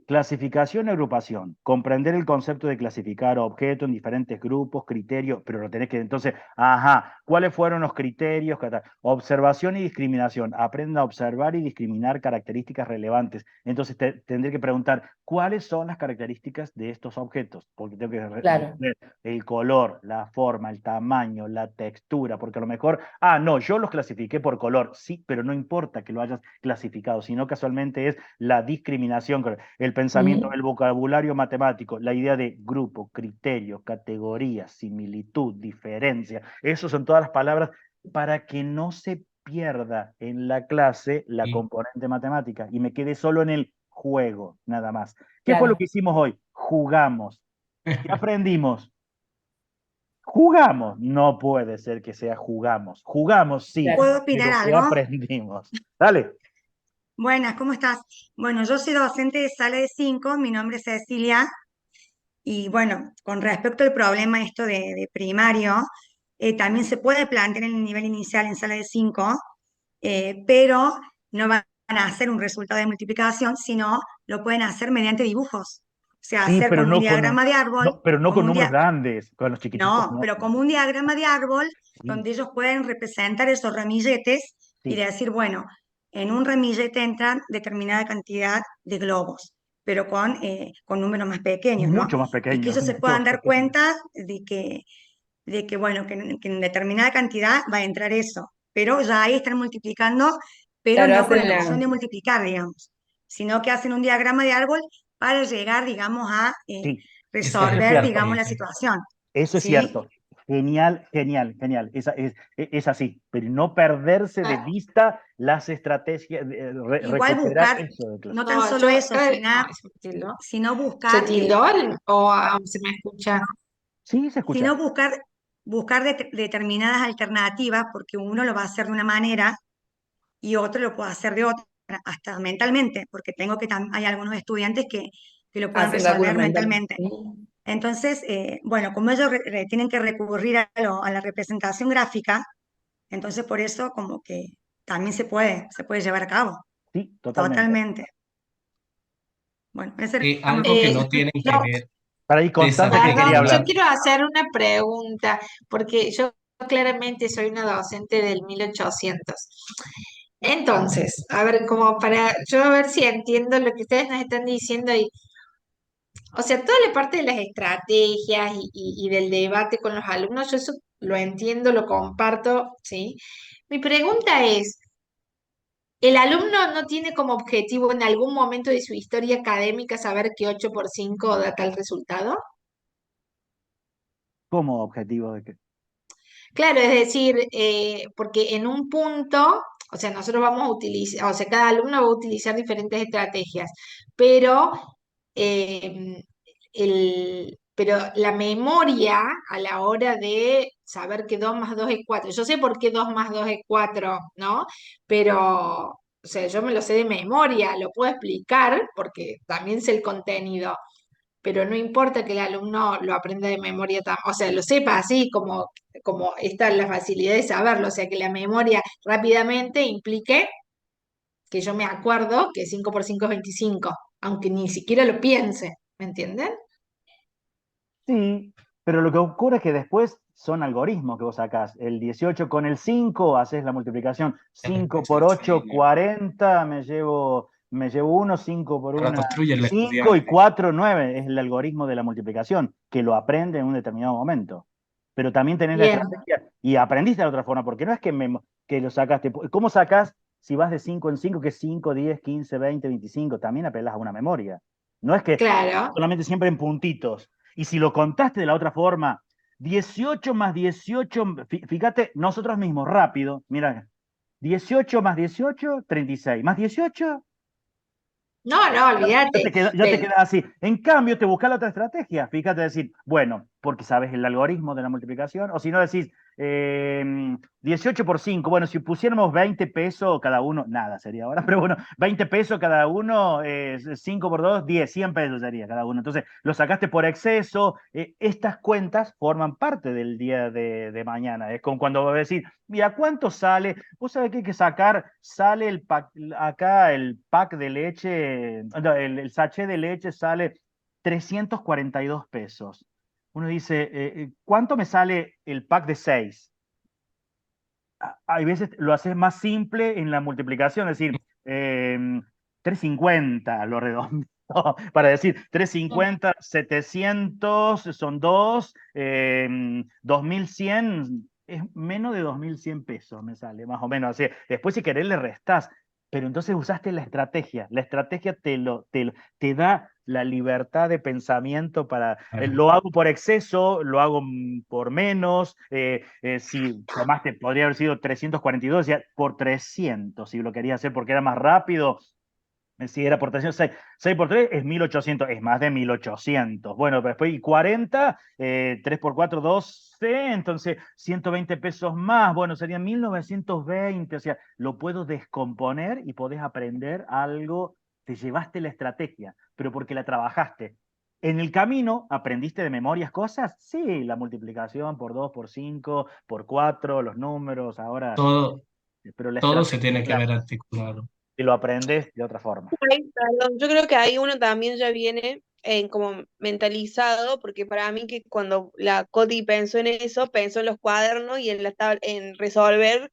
clasificación y agrupación. Comprender el concepto de clasificar objetos en diferentes grupos, criterios, pero lo tenés que, entonces, ajá, ¿cuáles fueron los criterios? Observación y discriminación. Aprenda a observar y discriminar características relevantes. Entonces, tendré que preguntar, ¿cuáles son las características de estos objetos? Porque tengo que Claro, ver el color, la forma, el tamaño, la textura, porque a lo mejor, no, yo los clasifiqué por color, sí, pero no importa que lo hayas clasificado, sino casualmente es la discriminación, el pensamiento, ujú, el vocabulario matemático, la idea de grupo, criterio, categoría, similitud, diferencia. Esas son todas las palabras para que no se pierda en la clase la Y componente matemática y me quede solo en el juego, nada más. ¿Qué fue lo que claro. hicimos hoy? Jugamos. ¿Qué aprendimos? Jugamos. No puede ser que sea jugamos. Jugamos, sí, Claro. ¿Puedo opinar pero ¿qué algo? aprendimos? Dale. Buenas, ¿cómo estás? Bueno, yo soy docente de sala de 5, mi nombre es Cecilia, y bueno, con respecto al problema esto de primario, también se puede plantear en el nivel inicial en sala de 5, pero no van a hacer un resultado de multiplicación, sino lo pueden hacer mediante dibujos. O sea, Sí, hacer pero como un no con, diagrama de árbol, no, pero no como con un números dia- grandes, con los chiquititos no, no. pero como un diagrama de árbol Sí, donde ellos pueden representar esos ramilletes y sí. decir, bueno, en un ramillete entran determinada cantidad de globos, pero con números más pequeños, ¿no? Mucho más Y que pequeños, ellos se mucho puedan más dar pequeños. cuenta de que bueno, que en determinada cantidad va a entrar eso, pero ya ahí están multiplicando, pero Claro, no con hacen la opción la... de multiplicar, digamos, sino que hacen un diagrama de árbol para llegar, digamos, a Sí, esa es la eso es resolver, cierto. digamos, la estrategia. situación. Eso es ¿Sí? cierto. Genial, genial, genial. Es así, pero no perderse de Ah, vista las estrategias, Igual recuperar buscar, eso de clase. no tan no, solo yo, eso, no, se me tildó. sino ¿Se buscar, tildó o se me escucha? Sí, se escucha. sino buscar determinadas alternativas, porque uno lo va a hacer de una manera y otro lo puede hacer de otra, hasta mentalmente, porque hay algunos estudiantes que lo pueden Hacen cálculos resolver mentales. mentalmente. Ujú. Entonces, bueno, como ellos tienen que recurrir a la representación gráfica, entonces por eso como que también se puede llevar a cabo, Sí, totalmente. totalmente. Bueno, ese era mi Algo que punto. no tienen que No, ver, Para ahí, Constanza que quería perdón, yo hablar. desafortunadamente. quiero hacer una pregunta, porque yo claramente soy una docente del 1800. Entonces, a ver, como para yo a ver si entiendo lo que ustedes nos están diciendo y, o sea, toda la parte de las estrategias y del debate con los alumnos, yo eso lo entiendo, lo comparto, ¿sí? Mi pregunta es, ¿el alumno no tiene como objetivo en algún momento de su historia académica saber que 8 por 5 da tal resultado? Como objetivo de que. Claro, es decir, porque en un punto, o sea, nosotros vamos a utilizar, o sea, cada alumno va a utilizar diferentes estrategias, pero, eh, pero la memoria a la hora de saber que 2 más 2 es 4, yo sé por qué 2 más 2 es 4, ¿no? Pero, o sea, yo me lo sé de memoria, lo puedo explicar porque también sé el contenido, pero no importa que el alumno lo aprenda de memoria, o sea, lo sepa así como está la facilidad de saberlo, o sea, que la memoria rápidamente implique que yo me acuerdo que 5 por 5 es 25, aunque ni siquiera lo piense, ¿me entienden? Sí, pero lo que ocurre es que después son algoritmos que vos sacás. El 18 con el 5 haces la multiplicación. 5 por 8, 40, me llevo 1, 5 por Lo 1, construye el 5 y estudiante. 4, 9. Es el algoritmo de la multiplicación, que lo aprende en un determinado momento. Pero también tenés la Bien, estrategia y aprendiste de otra forma, porque no es que lo sacaste. ¿Cómo sacás si vas de 5 en 5, que es 5, 10, 15, 20, 25? También apelás a una memoria. No es que claro. solamente siempre en puntitos. Y si lo contaste de la otra forma, 18 más 18, fíjate, nosotros mismos, rápido, mira, 18 más 18, 36, más 18, No, no, ya olvídate. te quedas así. En cambio, te buscas la otra estrategia, fíjate decir, bueno, porque sabes el algoritmo de la multiplicación, o si no decís, 18 por 5, bueno, si pusiéramos 20 pesos cada uno, nada sería ahora, pero bueno, 20 pesos cada uno, 5 por 2, 10, 100 pesos sería cada uno. Entonces, lo sacaste por exceso. Estas cuentas forman parte del día de mañana. Es como cuando va a decir, mira, ¿cuánto sale? Vos sabés que hay que sacar, sale el pack, acá el pack de leche, no, el sachet de leche sale 342 pesos. Uno dice, ¿cuánto me sale el pack de 6? Hay veces lo haces más simple en la multiplicación, es decir, 350 lo redondo, para decir 350, 700 son 2, 2100 es menos de 2100 pesos, me sale más o menos así. Después, si querés, le restás, pero entonces usaste la estrategia. La estrategia te da la libertad de pensamiento para, Claro. lo hago por exceso, lo hago por menos, si tomaste, podría haber sido 342, ya por 300, si lo quería hacer porque era más rápido. Si era por 300, 6 por 3 es 1800, es más de 1800. Bueno, pero después, y 40, 3 por 4, 12, entonces 120 pesos más. Bueno, serían 1920. O sea, lo puedo descomponer y podés aprender algo. Te llevaste la estrategia, pero porque la trabajaste. En el camino, ¿aprendiste de memorias cosas? Sí, la multiplicación por 2, por 5, por 4, los números, ahora, Todo, pero la todo se estrategia es tiene que clave. ver articulado. Y lo aprendes de otra forma. Ay, perdón, yo creo que ahí uno también ya viene como mentalizado, porque para mí que cuando la Coti pensó en eso, pensó en los cuadernos y en en resolver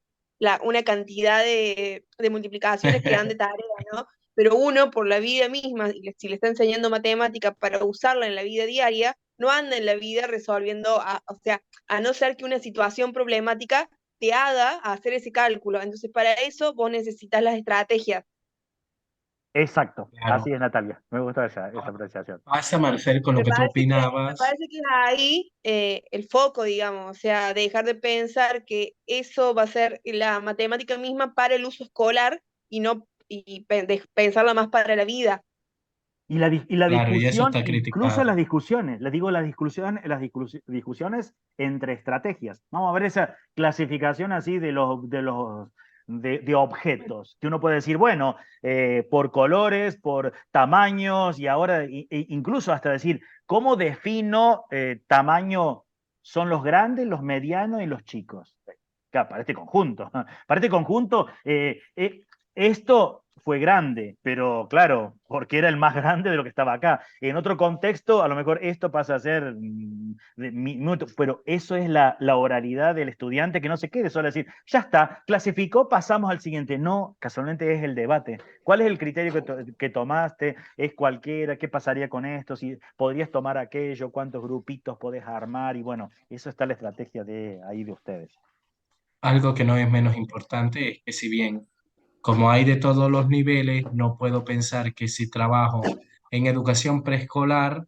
una cantidad de multiplicaciones que dan de tarea, ¿no? Pero uno, por la vida misma, y si le está enseñando matemática para usarla en la vida diaria, no anda en la vida resolviendo, o sea, a no ser que una situación problemática te haga hacer ese cálculo. Entonces, para eso vos necesitas las estrategias. Exacto, Claro. así es, Natalia. Me gusta esa apreciación. Pasa, Marcel, con lo Me que tú parece me opinabas. parece que es ahí el foco, digamos, o sea, dejar de pensar que eso va a ser la matemática misma para el uso escolar y no pensarla más para la vida. Y la Claro, y eso discusión, está incluso criticado. las discusiones, les digo discusiones entre estrategias. Vamos a ver esa clasificación así de objetos, que uno puede decir, bueno, por colores, por tamaños, y ahora incluso hasta decir, ¿cómo defino tamaño? Son los grandes, los medianos y los chicos. Claro, para este conjunto. Para este conjunto, esto fue grande, pero claro, porque era el más grande de lo que estaba acá. En otro contexto, a lo mejor esto pasa a ser minuto, pero eso es la oralidad del estudiante, que no se quede solo decir, ya está, clasificó, pasamos al siguiente. No, casualmente es el debate. ¿Cuál es el criterio que tomaste? ¿Es cualquiera? ¿Qué pasaría con esto? Si podrías tomar aquello, cuántos grupitos podés armar, y bueno, eso está la estrategia de ahí de ustedes. Algo que no es menos importante es que si bien, como hay de todos los niveles, no puedo pensar que si trabajo en educación preescolar,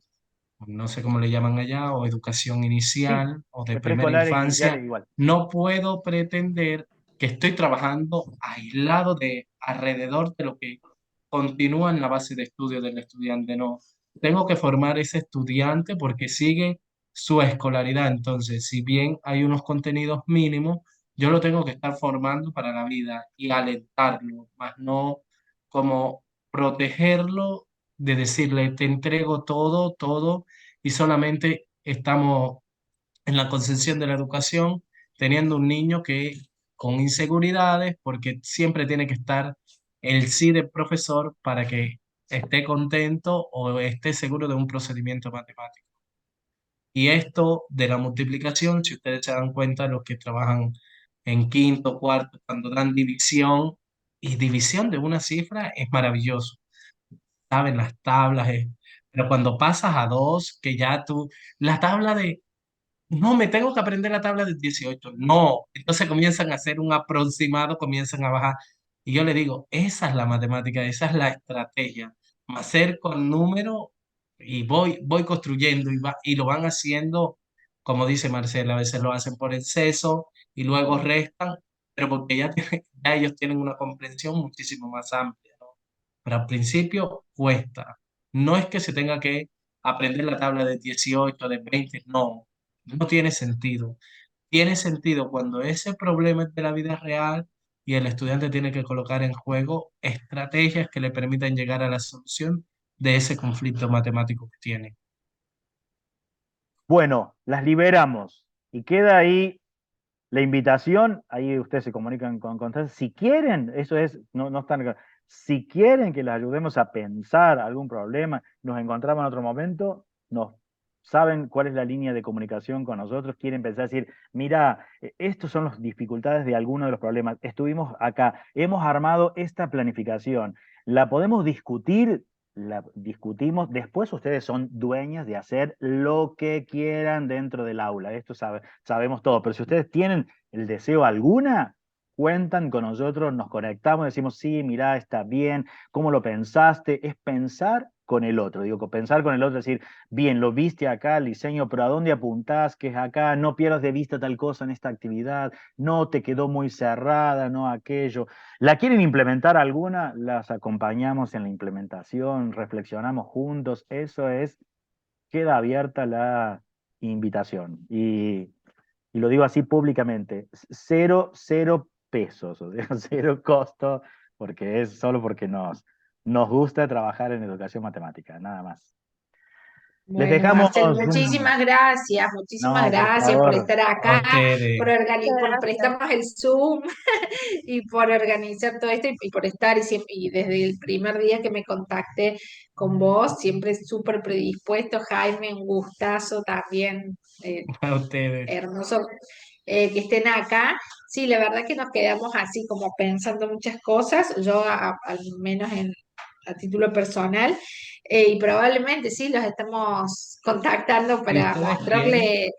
no sé cómo le llaman allá, o educación Sí, inicial o de es primera preescolar e inicial infancia, es igual. no puedo pretender que estoy trabajando aislado de alrededor de lo que continúa en la base de estudio del estudiante. No, tengo que formar ese estudiante porque sigue su escolaridad. Entonces, si bien hay unos contenidos mínimos, yo lo tengo que estar formando para la vida y alentarlo, más no como protegerlo de decirle, te entrego todo, todo, y solamente estamos en la concepción de la educación teniendo un niño que con inseguridades, porque siempre tiene que estar el sí del profesor para que esté contento o esté seguro de un procedimiento matemático. Y esto de la multiplicación, si ustedes se dan cuenta, los que trabajan en quinto, cuarto, cuando dan división, y división de una cifra es maravilloso, saben las tablas, pero cuando pasas a dos, que ya tú, la tabla de, no, me tengo que aprender la tabla de 18, no, entonces comienzan a hacer un aproximado, comienzan a bajar, y yo le digo, esa es la matemática, esa es la estrategia, me acerco al número y voy construyendo y lo van haciendo, como dice Marcela, a veces lo hacen por exceso y luego restan, pero porque ya ellos tienen una comprensión muchísimo más amplia, ¿no? Pero al principio cuesta. No es que se tenga que aprender la tabla de 18, de 20, no, no tiene sentido. tiene sentido cuando ese problema es de la vida real y el estudiante tiene que colocar en juego estrategias que le permitan llegar a la solución de ese conflicto matemático que tiene. Bueno, las liberamos y queda ahí la invitación, ahí ustedes se comunican con Constanza, si quieren, eso es, no están, si quieren que les ayudemos a pensar algún problema, nos encontramos en otro momento, nos saben cuál es la línea de comunicación con nosotros, quieren pensar, decir, mira, estos son las dificultades de algunos de los problemas, estuvimos acá, hemos armado esta planificación, la podemos discutir, la discutimos, después ustedes son dueñas de hacer lo que quieran dentro del aula, esto sabemos todo, pero si ustedes tienen el deseo alguna, cuentan con nosotros, nos conectamos, decimos, sí, mirá, está bien, ¿cómo lo pensaste? Es pensar con el otro, digo, pensar con el otro, decir, bien, lo viste acá, el diseño, pero ¿a dónde apuntás? ¿Qué es acá? No pierdas de vista tal cosa en esta actividad, no te quedó muy cerrada, no aquello. ¿La quieren implementar alguna? Las acompañamos en la implementación, reflexionamos juntos, eso es, queda abierta la invitación. Y lo digo así públicamente, cero pesos, o sea, cero costo, porque es solo porque nos gusta trabajar en educación matemática, nada más. Les Bueno, dejamos Marcel, un... muchísimas No, por gracias por favor. estar A acá, ustedes, por prestarnos el Zoom y por organizar todo esto y por estar y desde el primer día que me contacté con vos, siempre súper predispuesto, Jaime, un gustazo también, a ustedes. hermoso que estén acá. Sí, la verdad que nos quedamos así como pensando muchas cosas, yo al menos a título personal, y probablemente sí, los estamos contactando Si para ustedes quieren, mostrarle,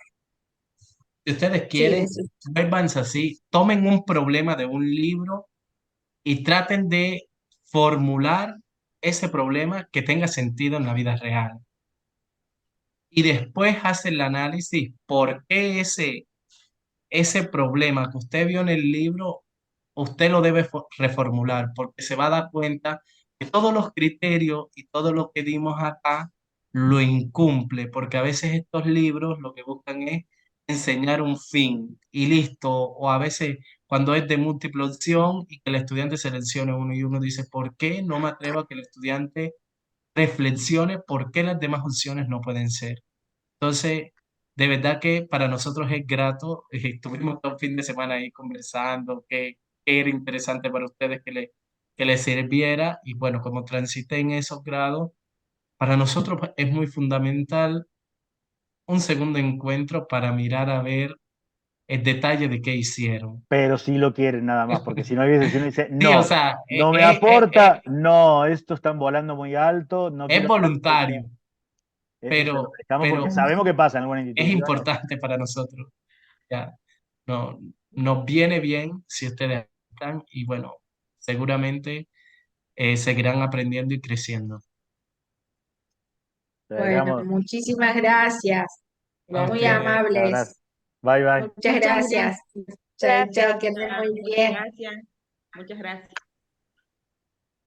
si ustedes sí, quieren, vuélvanse así, tomen un problema de un libro y traten de formular ese problema que tenga sentido en la vida real. Y después hacen el análisis por qué ese problema que usted vio en el libro, usted lo debe reformular, porque se va a dar cuenta que todos los criterios y todo lo que dimos acá lo incumple, porque a veces estos libros lo que buscan es enseñar un fin y listo, o a veces cuando es de múltiple opción y que el estudiante seleccione uno y uno dice, ¿por qué no me atrevo a que el estudiante reflexione por qué las demás opciones no pueden ser? Entonces, de verdad que para nosotros es grato. Estuvimos todo el fin de semana ahí conversando, que era interesante para ustedes que les sirviera. Y bueno, como transité en esos grados, para nosotros pues, es muy fundamental un segundo encuentro para mirar a ver el detalle de qué hicieron. Pero si lo quieren nada más, porque si no, hay veces si uno dice, Sí, o no, sea, no me aporta, no, estos están volando muy alto, no es quiero estar voluntario, eso se lo dejamos porque pero sabemos que pasa en algunas es instituciones. importante para nosotros. Ya, no, nos viene bien si ustedes están y bueno, seguramente seguirán aprendiendo y creciendo. Le bueno, dejamos muchísimas gracias, A muy muchas ustedes. gracias. amables, Bye, bye. muchas Muchas gracias, gracias. chao, chao, Gracias. que anden muy Muchas bien. gracias. Muchas gracias.